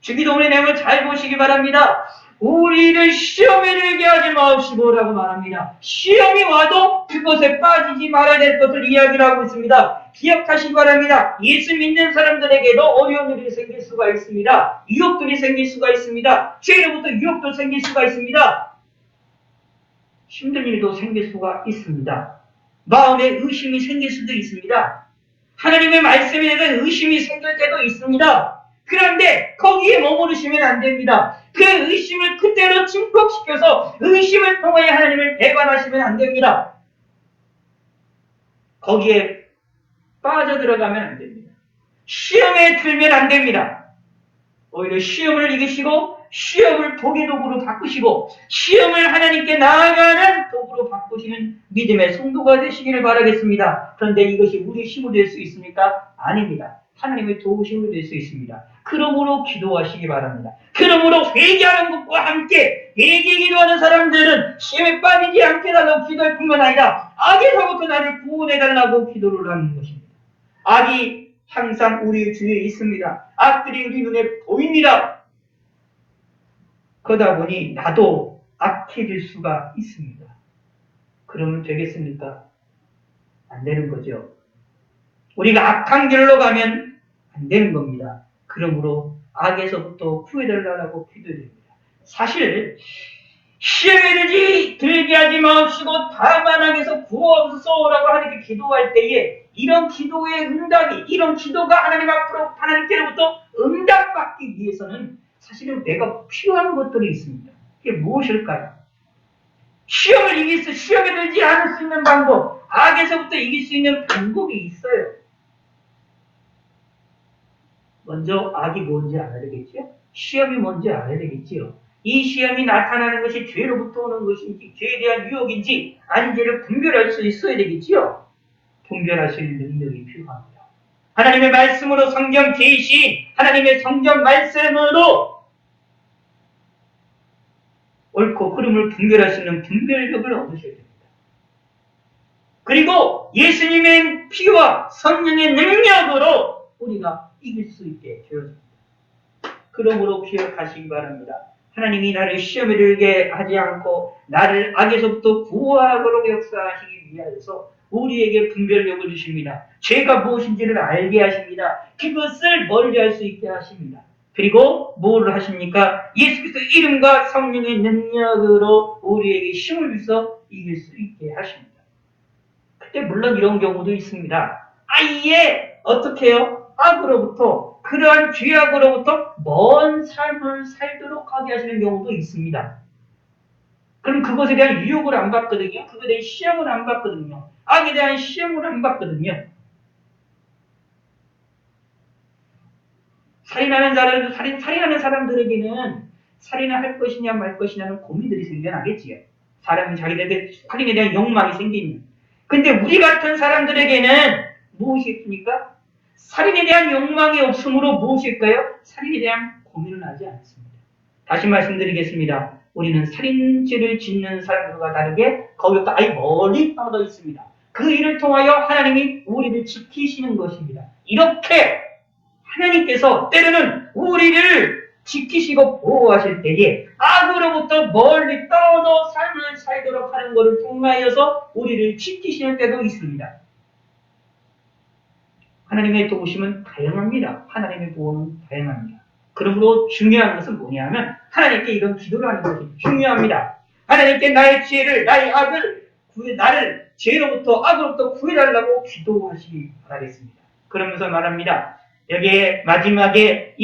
주기도문의 내용을 잘 보시기 바랍니다. 우리를 시험에 들게 하지 마옵시고라고 말합니다. 시험이 와도 그것에 빠지지 말아야 될 것을 이야기를 하고 있습니다. 기억하시기 바랍니다. 예수 믿는 사람들에게도 어려운 일이 생길 수가 있습니다. 유혹들이 생길 수가 있습니다. 죄로부터 유혹도 생길 수가 있습니다. 힘든 일도 생길 수가 있습니다. 마음에 의심이 생길 수도 있습니다. 하나님의 말씀에 대한 의심이 생길 때도 있습니다. 그런데 거기에 머무르시면 안 됩니다. 그 의심을 그대로 증폭시켜서 의심을 통하여 하나님을 배반하시면 안 됩니다. 거기에 빠져들어가면 안 됩니다. 시험에 들면 안 됩니다. 오히려 시험을 이기시고 시험을 독의 도구로 바꾸시고 시험을 하나님께 나아가는 도구로 바꾸시는 믿음의 성도가 되시기를 바라겠습니다. 그런데 이것이 우리 힘으로 될 수 있습니까? 아닙니다. 하나님의 도우심으로 될 수 있습니다. 그러므로 기도하시기 바랍니다. 그러므로 회개하는 것과 함께 회개 기도하는 사람들은 시험에 빠지지 않게 달라고 기도할 뿐만 아니라 악에서부터 나를 구원해달라고 기도를 하는 것입니다. 악이 항상 우리 주위에 있습니다. 악들이 우리 눈에 보입니다. 그러다 보니 나도 악해질 수가 있습니다. 그러면 되겠습니까? 안 되는 거죠. 우리가 악한 길로 가면 안 되는 겁니다. 그러므로 악에서부터 구해달라고 기도드립니다. 사실 시험에 들게 하지 마옵시고 다만 악에서 구하옵소서라고 하나님께 기도할 때에 이런 기도의 응답이 이런 기도가 하나님 앞으로 하나님께로부터 응답받기 위해서는 사실은 내가 필요한 것들이 있습니다. 그게 무엇일까요? 시험에 들지 않을 수 있는 방법, 악에서부터 이길 수 있는 방법이 있어요. 먼저 악이 뭔지 알아야 되겠죠? 시험이 뭔지 알아야 되겠지요? 이 시험이 나타나는 것이 죄로부터 오는 것인지 죄에 대한 유혹인지 아닌지를 분별할 수 있어야 되겠지요? 분별할 수 있는 능력이 필요합니다. 하나님의 말씀으로 성경 계시, 하나님의 성경 말씀으로 옳고 그름을 분별할 수 있는 분별력을 얻으셔야 됩니다. 그리고 예수님의 피와 성령의 능력으로 우리가 이길 수 있게 되어집니다. 그러므로 기억하시기 바랍니다. 하나님이 나를 시험에 들게 하지 않고 나를 악에서부터 구하도록 역사하시기 위하여서 우리에게 분별력을 주십니다. 죄가 무엇인지를 알게 하십니다. 그것을 멀리할 수 있게 하십니다. 그리고 뭐를 하십니까? 예수 그리스도 이름과 성령의 능력으로 우리에게 힘을 주셔서 이길 수 있게 하십니다. 그때 물론 이런 경우도 있습니다. 아예 어떻게 해요? 악으로부터 그러한 죄악으로부터 먼 삶을 살도록 하게 하시는 경우도 있습니다. 그럼 그것에 대한 유혹을 안 받거든요. 그것에 대한 시험을 안 받거든요. 악에 대한 시험을 안 받거든요. 살인하는 사람들에게는 살인을 할 것이냐 말 것이냐는 고민들이 생겨나겠지요. 사람이 자기들에게 살인에 대한 욕망이 생기면. 근데 우리 같은 사람들에게는 무엇이 있습니까? 살인에 대한 욕망이 없으므로 무엇일까요? 살인에 대한 고민을 하지 않습니다. 다시 말씀드리겠습니다. 우리는 살인죄를 짓는 사람들과 다르게 거기부터 아예 멀리 떨어져 있습니다. 그 일을 통하여 하나님이 우리를 지키시는 것입니다. 이렇게 하나님께서 때로는 우리를 지키시고 보호하실 때에 악으로부터 멀리 떨어져 삶을 살도록 하는 것을 통하여서 우리를 지키시는 때도 있습니다. 하나님의 도우심은 다양합니다. 하나님의 보호는 다양합니다. 그러므로 중요한 것은 뭐냐면 하나님께 이런 기도를 하는 것이 중요합니다. 하나님께 나의 죄를, 나의 악을, 나를 죄로부터 악으로부터 구해달라고 기도하시기 바라겠습니다. 그러면서 말합니다. 여기에 마지막에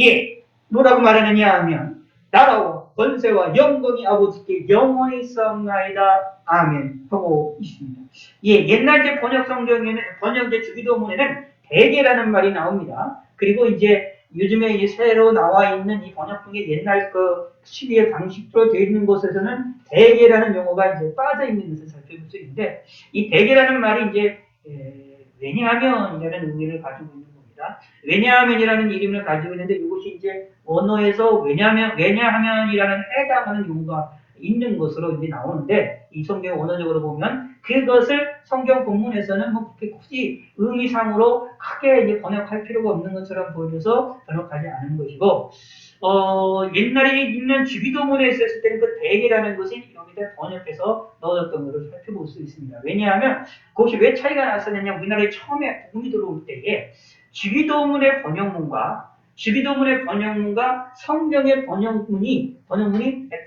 뭐라고 말하느냐 하면 나라와 권세와 영광이 아버지께 영원히 있사옵나이다. 아멘 하고 있습니다. 옛날제 번역 성경에는 번역제 주기도문에는 대개라는 말이 나옵니다. 그리고 이제 요즘에 이제 새로 나와 있는 이 번역 중에 옛날 그 시리의 방식으로 되어 있는 곳에서는 대개라는 용어가 이제 빠져 있는 것을 살펴볼 수 있는데 이 대개라는 말이 이제 왜냐하면이라는 의미를 가지고 있는 겁니다. 왜냐하면이라는 이름을 가지고 있는데 이것이 이제 언어에서 왜냐하면이라는 해당하는 용어가 있는 것으로 이제 나오는데 이 성경 언어적으로 보면 그것을 성경 본문에서는 뭐 그렇게 굳이 의미상으로 크게 이제 번역할 필요가 없는 것처럼 보여서 번역하지 않은 것이고 옛날에 있는 주기도문에 있었을 때는 그 대개라는 것이 여기다 번역해서 넣어졌던 것을 살펴볼 수 있습니다. 왜냐하면 그것이 왜 차이가 났었느냐 우리나라에 처음에 복음이 들어올 때에 주기도문의 번역문과 성경의 번역문이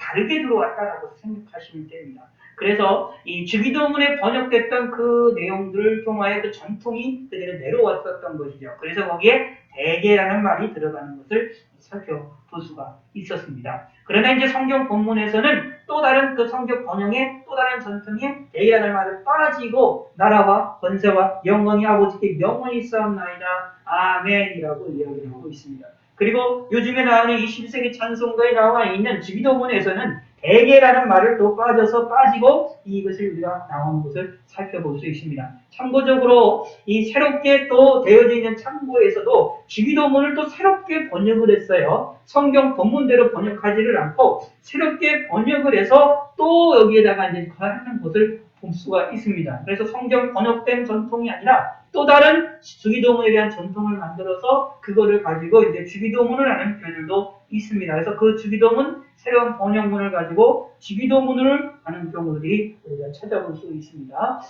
다르게 들어왔다라고 생각하시면 됩니다. 그래서 이 주기도문에 번역됐던 그 내용들을 통하여 그 전통이 그대로 내려왔었던 것이죠. 그래서 거기에 대개라는 말이 들어가는 것을 살펴볼 수가 있었습니다. 그러나 이제 성경 본문에서는 또 다른 그 성경 번역의 또 다른 전통에 대개라는 말을 빠지고 나라와 권세와 영광이 아버지께 영원히 있사옵나이다. 아멘이라고 이야기를 하고 있습니다. 그리고 요즘에 나오는 21세기 찬송가에 나와 있는 주기도문에서는 대개라는 말을 또 빠지고 이것을 우리가 나오는 것을 살펴볼 수 있습니다. 참고적으로 이 새롭게 또 되어져 있는 참고에서도 주기도문을 또 새롭게 번역을 했어요. 성경 본문대로 번역하지를 않고 새롭게 번역을 해서 또 여기에다가 이제 더하는 것을 볼 수가 있습니다. 그래서 성경 번역된 전통이 아니라 또 다른 주기도문에 대한 전통을 만들어서 그거를 가지고 이제 주기도문을 하는 교회들도 있습니다. 그래서 그 주기도문 새로운 번역문을 가지고 주기도문을 하는 경우들이 우리가 찾아볼 수 있습니다.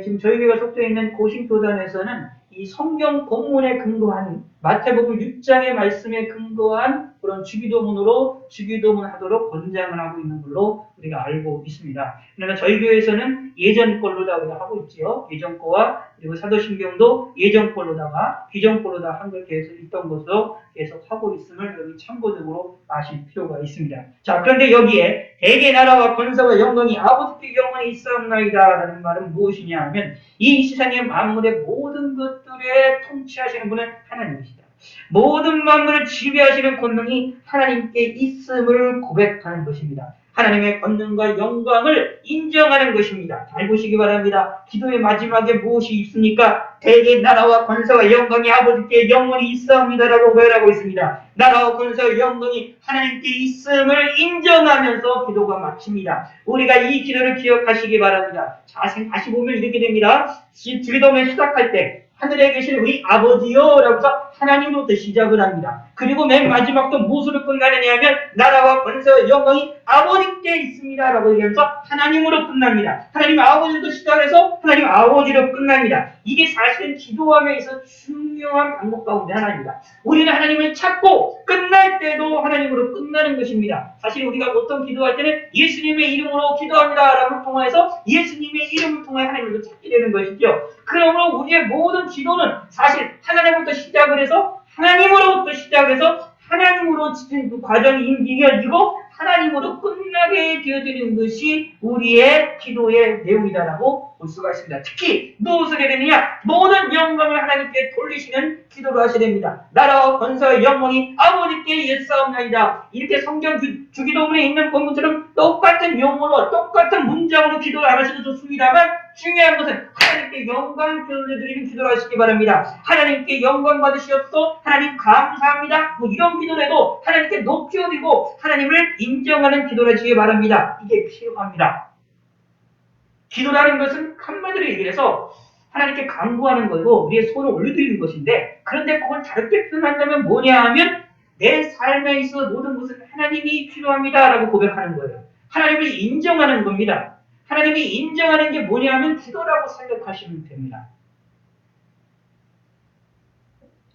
지금 저희 교회가 속되어 있는 고신교단에서는 이 성경 본문에 근거한 마태복음 6장의 말씀에 근거한 그런 주기도문으로 주기도문 하도록 권장을 하고 있는 걸로 우리가 알고 있습니다. 그러나 저희 교회에서는 예전 걸로다 우리가 하고 있지요. 예전 거와 그리고 사도신경도 예전 걸로다가 기존 걸로다 한 걸 계속 있던 것으로 계속 하고 있음을 여러분이 참고적으로 아실 필요가 있습니다. 자, 그런데 여기에 대개 나라와 권세와 영광이 아버지께 영원히 있사옵나이다 라는 말은 무엇이냐 하면 이 세상의 만물의 모든 것들에 통치하시는 분은 하나님이시다. 모든 만물을 지배하시는 권능이 하나님께 있음을 고백하는 것입니다. 하나님의 권능과 영광을 인정하는 것입니다. 잘 보시기 바랍니다. 기도의 마지막에 무엇이 있습니까? 대개 나라와 권세와 영광이 아버지께 영원히 있사옵니다라고 고백하고 있습니다. 나라와 권세와 영광이 하나님께 있음을 인정하면서 기도가 마칩니다. 우리가 이 기도를 기억하시기 바랍니다. 자세히 다시 보면 이렇게 됩니다. 주기도문 시작할 때 하늘에 계신 우리 아버지요 라고 해서 하나님으로부터 시작을 합니다. 그리고 맨 마지막도 무엇으로 끝나느냐 하면 나라와 권세와 영광이 아버지께 있습니다 라고 얘기하면서 하나님으로 끝납니다. 하나님 아버지로 시작해서 하나님 아버지로 끝납니다. 이게 사실은 기도함에 있어서 중요한 방법 가운데 하나입니다. 우리는 하나님을 찾고 끝날 때도 하나님으로 끝나는 것입니다. 사실 우리가 보통 기도할 때는 예수님의 이름으로 기도합니다 라고 통해서 예수님의 이름을 통해 하나님을 찾게 되는 것이죠. 그러므로 우리의 모든 기도는 사실 하나님부터 시작을 해서 하나님으로부터 시작을 해서 하나님으로 지킨 그 과정이 이어지고 하나님으로 끝나게 되어지는 것이 우리의 기도의 내용이다라고 볼 수가 있습니다. 특히 무엇을 해야 되느냐? 모든 영광을 하나님께 돌리시는 기도를 하셔야 됩니다. 나라와 권세와 영광이 아버지께 예사옵나이다. 이렇게 성경 주기도문에 있는 본문처럼 똑같은 용어로 똑같은 문장으로 기도를 안 하셔도 좋습니다만 중요한 것은 하나님께 영광을 돌려드리는 기도를 하시기 바랍니다. 하나님께 영광 받으시옵소서. 하나님 감사합니다. 뭐 이런 기도를 해도 하나님께 높이 올리고 하나님을 인정하는 기도를 하시기 바랍니다. 이게 필요합니다. 기도라는 것은 한마디로 얘기해서 하나님께 간구하는 거고 우리의 손을 올려드리는 것인데, 그런데 그걸 다르게 표현한다면 뭐냐 하면 내 삶에 있어 모든 것은 하나님이 필요합니다 라고 고백하는 거예요. 하나님을 인정하는 겁니다. 하나님이 인정하는 게 뭐냐 하면 기도라고 생각하시면 됩니다.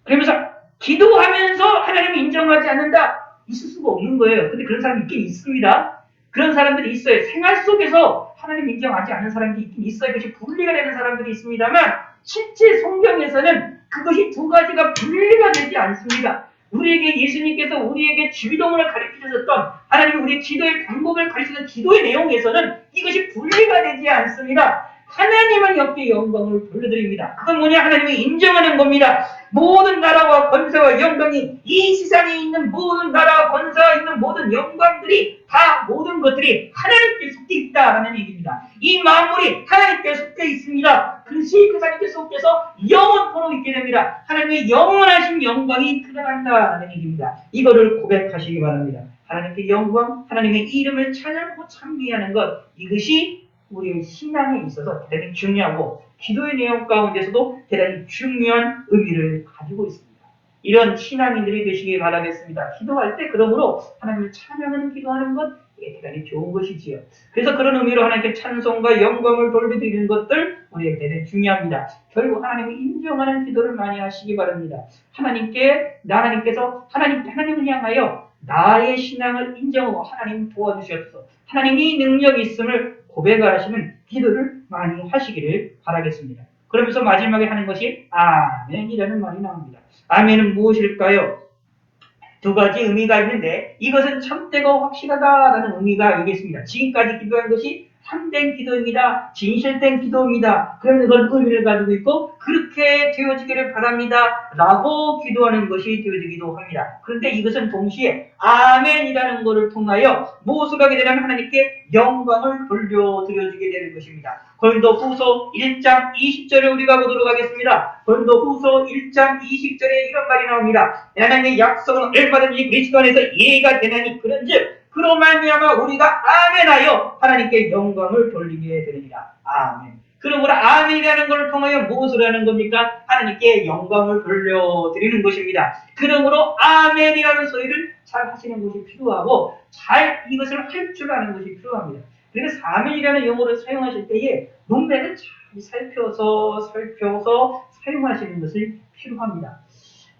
그러면서 기도하면서 하나님을 인정하지 않는다? 있을 수가 없는 거예요. 근데 그런 사람이 있긴 있습니다. 그런 사람들이 있어요. 생활 속에서 하나님 인정하지 않는 사람들이 있긴 있어요. 그것이 분리가 되는 사람들이 있습니다만 실제 성경에서는 그것이 두 가지가 분리가 되지 않습니다. 우리에게 예수님께서 우리에게 주기도문을 가르치셨던 하나님이 우리의 기도의 방법을 가르치는 기도의 내용에서는 이것이 분리가 되지 않습니다. 하나님은 옆에 영광을 돌려드립니다. 그건 뭐냐? 하나님이 인정하는 겁니다. 모든 나라와 권세와 영광이 이 세상에 있는 모든 나라와 권세와 있는 모든 영광들이 다 모든 것들이 하나님께 속해 있다라는 얘기입니다. 이 만물이 하나님께 속해 있습니다. 그것이 그 하나님께 속해서 영원토록 있게 됩니다. 하나님의 영원하신 영광이 드러난다라는 얘기입니다. 이거를 고백하시기 바랍니다. 하나님께 영광, 하나님의 이름을 찬양하고 찬미하는 것, 이것이 우리의 신앙에 있어서 대단히 중요하고 기도의 내용 가운데서도 대단히 중요한 의미를 가지고 있습니다. 이런 신앙인들이 되시길 바라겠습니다. 기도할 때 그러므로 하나님을 찬양하는 기도하는 것, 이게 대단히 좋은 것이지요. 그래서 그런 의미로 하나님께 찬송과 영광을 돌려드리는 것들 우리에게 대단히 중요합니다. 결국 하나님을 인정하는 기도를 많이 하시기 바랍니다. 하나님께서 하나님을 향하여 나의 신앙을 인정하고 하나님 도와주시옵소서. 하나님이 능력이 있음을 고백하시는 기도를 많이 하시기를 바라겠습니다. 그러면서 마지막에 하는 것이 아멘이라는 말이 나옵니다. 아멘은 무엇일까요? 두 가지 의미가 있는데 이것은 참되고 확실하다라는 의미가 여기 있습니다. 지금까지 기도한 것이 참된 기도입니다. 진실된 기도입니다. 그런 의미를 가지고 있고 그렇게 되어지기를 바랍니다 라고 기도하는 것이 되어지기도 합니다. 그런데 이것은 동시에 아멘이라는 것을 통하여 무엇을 하게 되냐면 하나님께 영광을 돌려드려지게 되는 것입니다. 고린도후서 1장 20절에 우리가 보도록 하겠습니다. 고린도후서 1장 20절에 이런 말이 나옵니다. 하나님의 약속은 얼마든지 그리스도 안에서 이해가 되나니 그런즉 그로 말미암아 우리가 아멘하여 하나님께 영광을 돌리게 되느니라. 아멘. 그러므로 아멘이라는 것을 통하여 무엇을 하는 겁니까? 하나님께 영광을 돌려드리는 것입니다. 그러므로 아멘이라는 소리를 잘 하시는 것이 필요하고 잘 이것을 할 줄 아는 것이 필요합니다. 그래서 아멘이라는 용어를 사용하실 때에 문맥을 잘 살펴서 사용하시는 것이 필요합니다.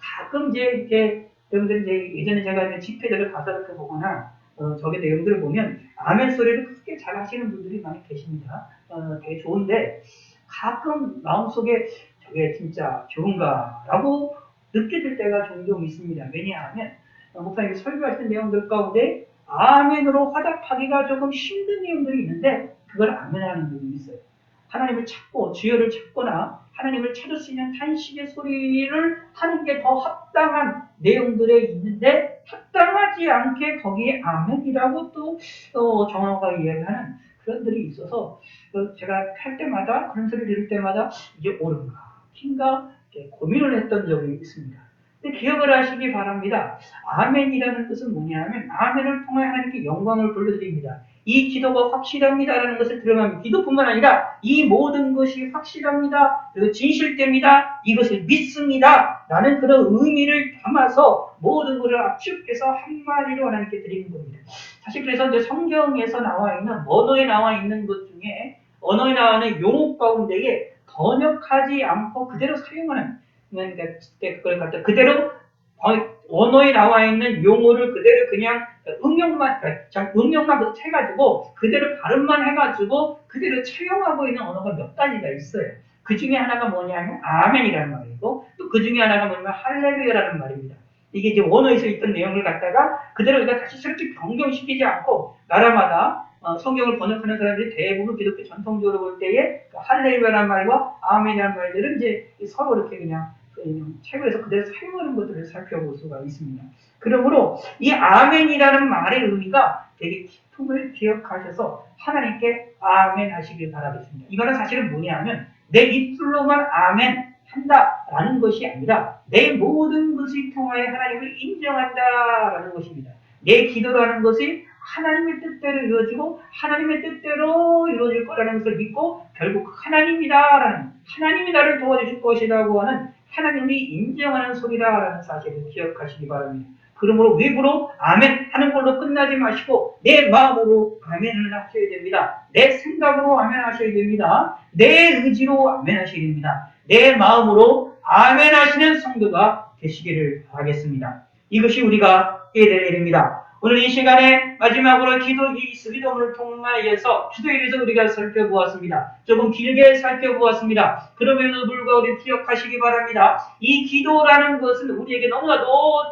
가끔 이제 여러분들 예전에 제가 집회들을 가서 이렇게 보거나 저게 내용들을 보면 아멘 소리를 크게 잘 하시는 분들이 많이 계십니다. 되게 좋은데 가끔 마음속에 저게 진짜 좋은가라고 느껴질 때가 종종 있습니다. 왜냐하면 목사님이 설교하시는 내용들 가운데 아멘으로 화답하기가 조금 힘든 내용들이 있는데 그걸 아멘하는 부분이 있어요. 하나님을 찾고 주여를 찾거나 하나님을 찾을 수 있는 탄식의 소리를 하는 게 더 합당한 내용들에 있는데 합당하지 않게 거기에 아멘이라고 또 정확하게 이야기하는 그런 들이 있어서 제가 할 때마다 그런 소리를 들을 때마다 이게 옳은가 핀가 고민을 했던 적이 있습니다. 근데 기억을 하시기 바랍니다. 아멘이라는 뜻은 뭐냐면 아멘을 통해 하나님께 영광을 돌려드립니다. 이 기도가 확실합니다라는 것을 들어가면 기도뿐만 아니라 이 모든 것이 확실합니다. 그리고 진실됩니다. 이것을 믿습니다. 라는 그런 의미를 담아서 모든 것을 압축해서 한마디로 하나님께 드리는 겁니다. 사실 그래서 이제 성경에서 나와 있는 언어에 나와 있는 것 중에 언어에 나와 있는 용어 가운데에 번역하지 않고 그대로 사용하는 그러니까 그걸 갖다 그대로 언어에 나와 있는 용어를 그대로 그냥 응용만 해가지고 그대로 발음만 해가지고 그대로 채용하고 있는 언어가 몇 가지가 있어요. 그 중에 하나가 뭐냐면 아멘이라는 말이고 또 그 중에 하나가 뭐냐면 할렐루야라는 말입니다. 이게 이제 원어에서 있던 내용을 갖다가 그대로 우리가 다시 새롭게 변경시키지 않고 나라마다 성경을 번역하는 사람들이 대부분 기독교 전통적으로 볼 때에 할렐루야라는 말과 아멘이라는 말들은 이제 서로 이렇게 그냥 책에서 그대로 사용하는 것들을 살펴볼 수가 있습니다. 그러므로 이 아멘이라는 말의 의미가 되게 깊음을 기억하셔서 하나님께 아멘 하시길 바라겠습니다. 이거는 사실은 뭐냐면 내 입술로만 아멘 한다라는 것이 아니라 내 모든 것을 통하여 하나님을 인정한다라는 것입니다. 내 기도라는 것이 하나님의 뜻대로 이루어지고 하나님의 뜻대로 이루어질 거라는 것을 믿고 결국 하나님이다라는 하나님이 나를 도와주실 것이라고 하는 하나님이 인정하는 소리다라는 사실을 기억하시기 바랍니다. 그러므로 외부로 아멘 하는 걸로 끝나지 마시고 내 마음으로 아멘을 하셔야 됩니다. 내 생각으로 아멘 하셔야 됩니다. 내 의지로 아멘 하셔야 됩니다. 내 마음으로 아멘 하시는 성도가 되시기를 바라겠습니다. 이것이 우리가 해야 될 일입니다. 오늘 이 시간에 마지막으로 기도문을 통하여서 기도에 대해서 우리가 살펴보았습니다. 조금 길게 살펴보았습니다. 그럼에도 불구하고 우리 기억하시기 바랍니다. 이 기도라는 것은 우리에게 너무나도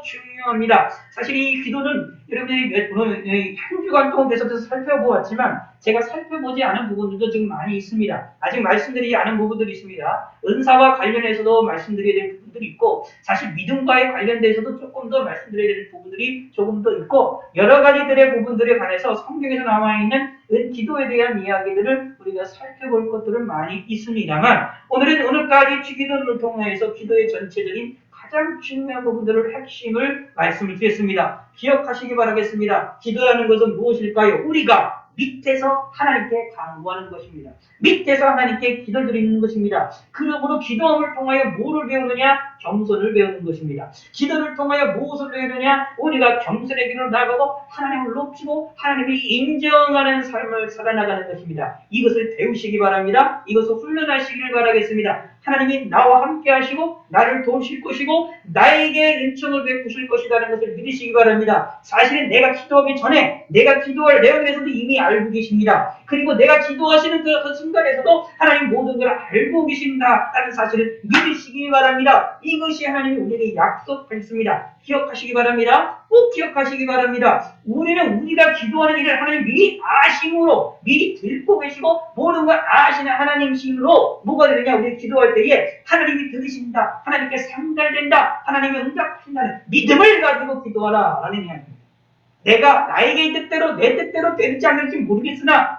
중요합니다. 사실 이 기도는 여러분들이 한 주간 동안 계속해서 살펴보았지만 제가 살펴보지 않은 부분들도 좀 많이 있습니다. 아직 말씀드리지 않은 부분들이 있습니다. 은사와 관련해서도 말씀드려야 될 부분들이 있고 사실 믿음과의 관련돼서도 조금 더 말씀드려야 될 부분들이 조금 더 있고 여러 가지들의 부분들에 관해서 성경에서 나와 있는 기도에 대한 이야기들을 우리가 살펴볼 것들은 많이 있습니다만 오늘은 오늘까지 기도를 통해서 기도의 전체적인 가장 중요한 부분들을 핵심을 말씀을 드렸습니다. 기억하시기 바라겠습니다. 기도라는 것은 무엇일까요? 우리가 밑에서 하나님께 간구하는 것입니다. 밑에서 하나님께 기도를 드리는 것입니다. 그러므로 기도함을 통하여 뭐를 배우느냐? 겸손을 배우는 것입니다. 기도를 통하여 무엇을 배우느냐? 우리가 겸손의 길을 나가고 하나님을 높이고 하나님이 인정하는 삶을 살아나가는 것입니다. 이것을 배우시기 바랍니다. 이것을 훈련하시기를 바라겠습니다. 하나님이 나와 함께 하시고 나를 도우실 것이고 나에게 은총을 베푸실 것이라는 것을 믿으시기 바랍니다. 사실은 내가 기도하기 전에 내가 기도할 내용에서도 이미 알고 계십니다. 그리고 내가 기도하시는 그 순간에서도 하나님 모든 걸 알고 계신다라는 사실을 믿으시기 바랍니다. 이것이 하나님이 우리에게 약속했습니다. 기억하시기 바랍니다. 꼭 기억하시기 바랍니다. 우리는 우리가 기도하는 일을 하나님 미리 아심으로 미리 듣고 계시고 모든 걸 아시는 하나님이심으로 뭐가 되느냐? 우리 기도할 때에 하나님이 들으신다. 하나님께 상달된다. 하나님이 응답하신다는 믿음을 가지고 기도하라 라는 이야기입니다. 내가 나에게 뜻대로 내 뜻대로 될지 안 될지 모르겠으나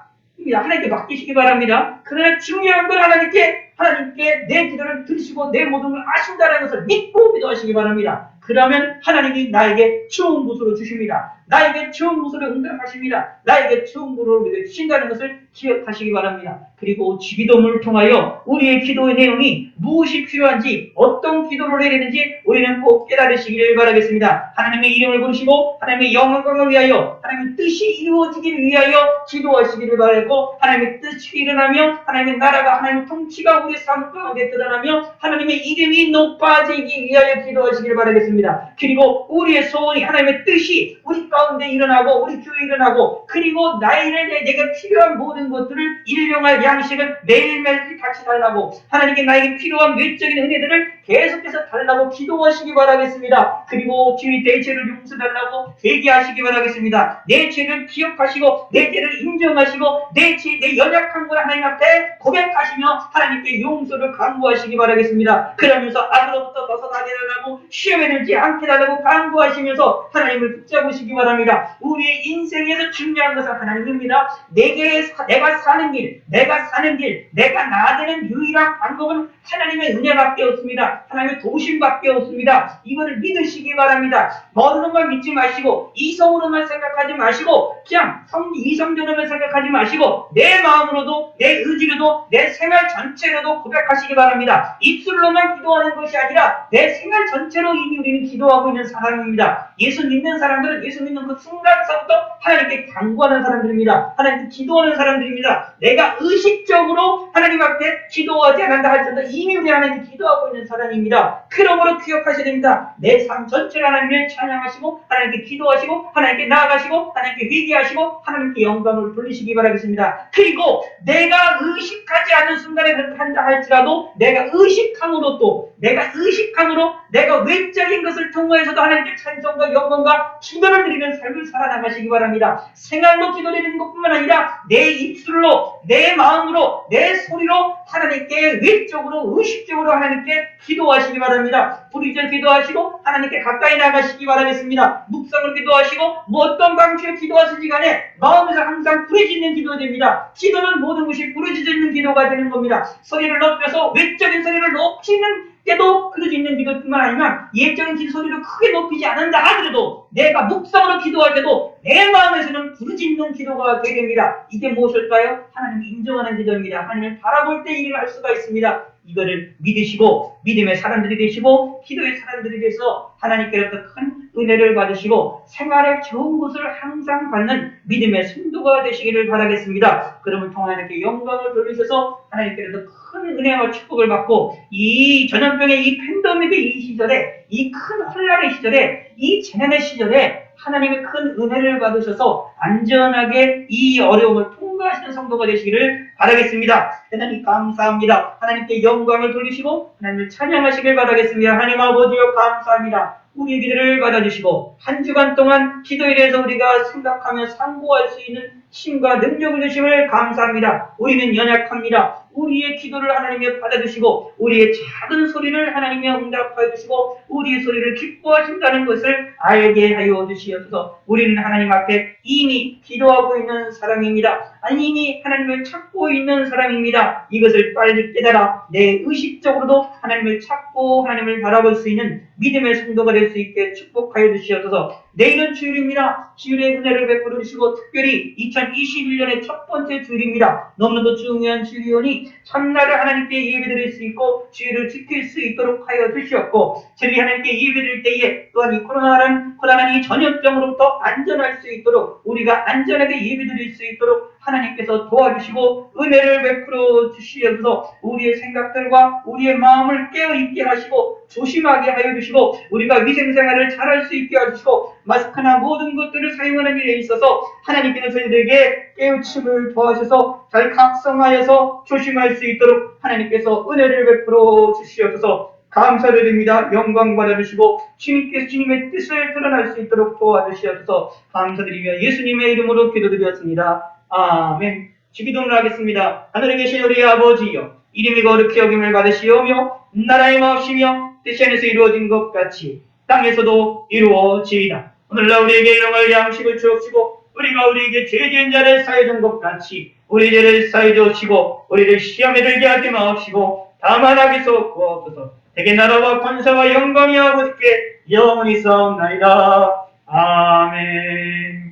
하나님께 맡기시기 바랍니다. 그러나 중요한 건 하나님께 내 기도를 들으시고 내 모든 걸 아신다는 것을 믿고 기도하시기 바랍니다. 그러면 하나님이 나에게 좋은 것으로 주십니다. 나에게 좋은 것으로 응답하십니다. 나에게 좋은 것으로 주신다는 것을 기억하시기 바랍니다. 그리고 기도문을 통하여 우리의 기도의 내용이 무엇이 필요한지 어떤 기도를 해야 되는지 우리는 꼭 깨달으시기를 바라겠습니다. 하나님의 이름을 부르시고 하나님의 영광을 위하여 하나님의 뜻이 이루어지기 위하여 기도하시기를 바라고 하나님의 뜻이 일어나며 하나님의 나라가 하나님의 통치가 우리 삶 가운데 드러나며 하나님의 이름이 높아지기 위하여 기도하시기를 바라겠습니다. 그리고 우리의 소원이 하나님의 뜻이 우리 가운데 일어나고 우리 교회에 일어나고 그리고 내게 필요한 모든 것들을 일용할 양식을 매일매일 같이 달라고 하나님께 나에게 필요한 외적인 은혜들을 계속해서 달라고 기도하시기 바라겠습니다. 그리고 주의 내 죄를 용서달라고 회개하시기 바라겠습니다. 내 죄를 기억하시고 내 죄를 인정하시고 내 연약한 걸 하나님 앞에 고백하시며 하나님께 용서를 간구하시기 바라겠습니다. 그러면서 악으로부터 벗어나게 달라고 시험에 들지 않게 달라고 간구하시면서 하나님을 붙잡으시기 바랍니다. 우리의 인생에서 중요한 것은 하나님입니다. 내가 사는 길, 내가 나아가는 유일한 방법은 하나님의 은혜밖에 없습니다. 없습니다. 하나님의 도심밖에 없습니다. 이거를 믿으시기 바랍니다. 머리로만 믿지 마시고 이성으로만 생각하지 마시고 그냥 이성적으로만 생각하지 마시고 내 마음으로도 내 의지로도 내 생활 전체로도 고백하시기 바랍니다. 입술로만 기도하는 것이 아니라 내 생활 전체로 이미 우리는 기도하고 있는 사람입니다. 예수 믿는 사람들은 예수 믿는 그 순간서부터 하나님께 간구하는 사람들입니다. 하나님께 기도하는 사람들입니다. 내가 의식적으로 하나님 앞에 기도하지 않는다 할지라도 이미 우리 하나님께 기도하고 있는 사람입니다. 그러므로 기억하셔야 됩니다. 내 삶 전체를 하나님을 찬양하시고 하나님께 기도하시고 하나님께 나아가시고 하나님께 회개하시고 하나님께 영광을 돌리시기 바라겠습니다. 그리고 내가 의식하지 않는 순간에 한다 할지라도 내가 의식함으로 내가 외적인 것을 통해서도 하나님께 찬송과 영광과 기도를 드리는 삶을 살아나가시기 바랍니다. 생활로 기도드리는 것뿐만 아니라 내 입술로 내 마음으로 내 소리로 하나님께 외적으로 의식적으로 하나님께 기도하시기 바랍니다. 부르짖어 기도하시고 하나님께 가까이 나가시기 바라겠습니다. 묵상을 기도하시고 어떤 방식으로 기도하시지 간에 마음에서 항상 부르짖는 기도가 됩니다. 기도는 모든 것이 부르짖는 기도가 되는 겁니다. 소리를 높여서 외적인 소리를 높이는 때도 부르짖는 기도뿐만 아니라 예적인 소리를 크게 높이지 않는다 하더라도 내가 묵상으로 기도할 때도 내 마음에서는 부르짖는 기도가 되게 됩니다. 이게 무엇일까요? 하나님을 인정하는 기도입니다. 하나님을 바라볼 때 일을 할 수가 있습니다. 이거를 믿으시고 믿음의 사람들이 되시고 기도의 사람들이 돼서 하나님께로부터 큰 은혜를 받으시고 생활에 좋은 것을 항상 받는 믿음의 성도가 되시기를 바라겠습니다. 그러면 통해 하나님께 영광을 돌리셔서 하나님께로부터 큰 은혜와 축복을 받고 이 전염병의 이 팬데믹의 이 시절에 이 큰 혼란의 시절에 이 재난의 시절에 하나님의 큰 은혜를 받으셔서 안전하게 이 어려움을 통과하시는 성도가 되시기를 바라겠습니다. 하나님 감사합니다. 하나님께 영광을 돌리시고 하나님을 찬양하시길 바라겠습니다. 하나님 아버지여 감사합니다. 우리의 기도를 받아주시고 한 주간 동안 기도에 대해서 우리가 생각하며 상고할 수 있는 힘과 능력을 주심을 감사합니다. 우리는 연약합니다. 우리의 기도를 하나님이 받아주시고 우리의 작은 소리를 하나님이 응답하여 주시고 우리의 소리를 기뻐하신다는 것을 알게 하여 주시옵소서. 우리는 하나님 앞에 이미 기도하고 있는 사람입니다. 아니 이미 하나님을 찾고 있는 사람입니다. 이것을 빨리 깨달아 내 의식적으로도 하나님을 찾고 하나님을 바라볼 수 있는 믿음의 성도가 될 수 있게 축복하여 주시옵소서. 내일은 주일입니다. 주일의 은혜를 베풀어 주시고 특별히 2021년의 첫 번째 주일입니다. 너무나도 중요한 주일이오니 참나를 하나님께 예배드릴 수 있고 주일을 지킬 수 있도록 하여 주시옵고 저희 하나님께 예배드릴 때에 또한 이 코로나라는 이 전염병으로부터 안전할 수 있도록 우리가 안전하게 예배드릴 수 있도록 하나님께서 도와주시고 은혜를 베풀어 주시옵소서. 우리의 생각들과 우리의 마음을 깨어있게 하시고 조심하게 하여 주시고 우리가 위생생활을 잘할 수 있게 해주시고 마스크나 모든 것들을 사용하는 일에 있어서 하나님께서 저희들에게 깨우침을 도와주셔서 잘 각성하여서 조심할 수 있도록 하나님께서 은혜를 베풀어 주시옵소서. 감사드립니다. 영광 받아주시고 주님께서 주님의 뜻을 드러날 수 있도록 도와주시옵소서. 감사드리며 예수님의 이름으로 기도드렸습니다. 아멘. 주기도를 하겠습니다. 하늘에 계신 우리 아버지여 이름이 거룩히 여김을 받으시오며 나라의 마옵시며 뜻이 안에서 이루어진 것 같이 땅에서도 이루어지이다. 오늘날 우리에게 일용할 양식을 주옵시고 우리가 우리에게 죄 지은 자를 사해준 것 같이 우리 죄를 사해 주옵시고 우리를 시험에 들게 하지 마옵시고 다만 악에서 구하옵소서. 대개 나라와 권세와 영광이 아버지께 영원히 싸움나이다. 아멘.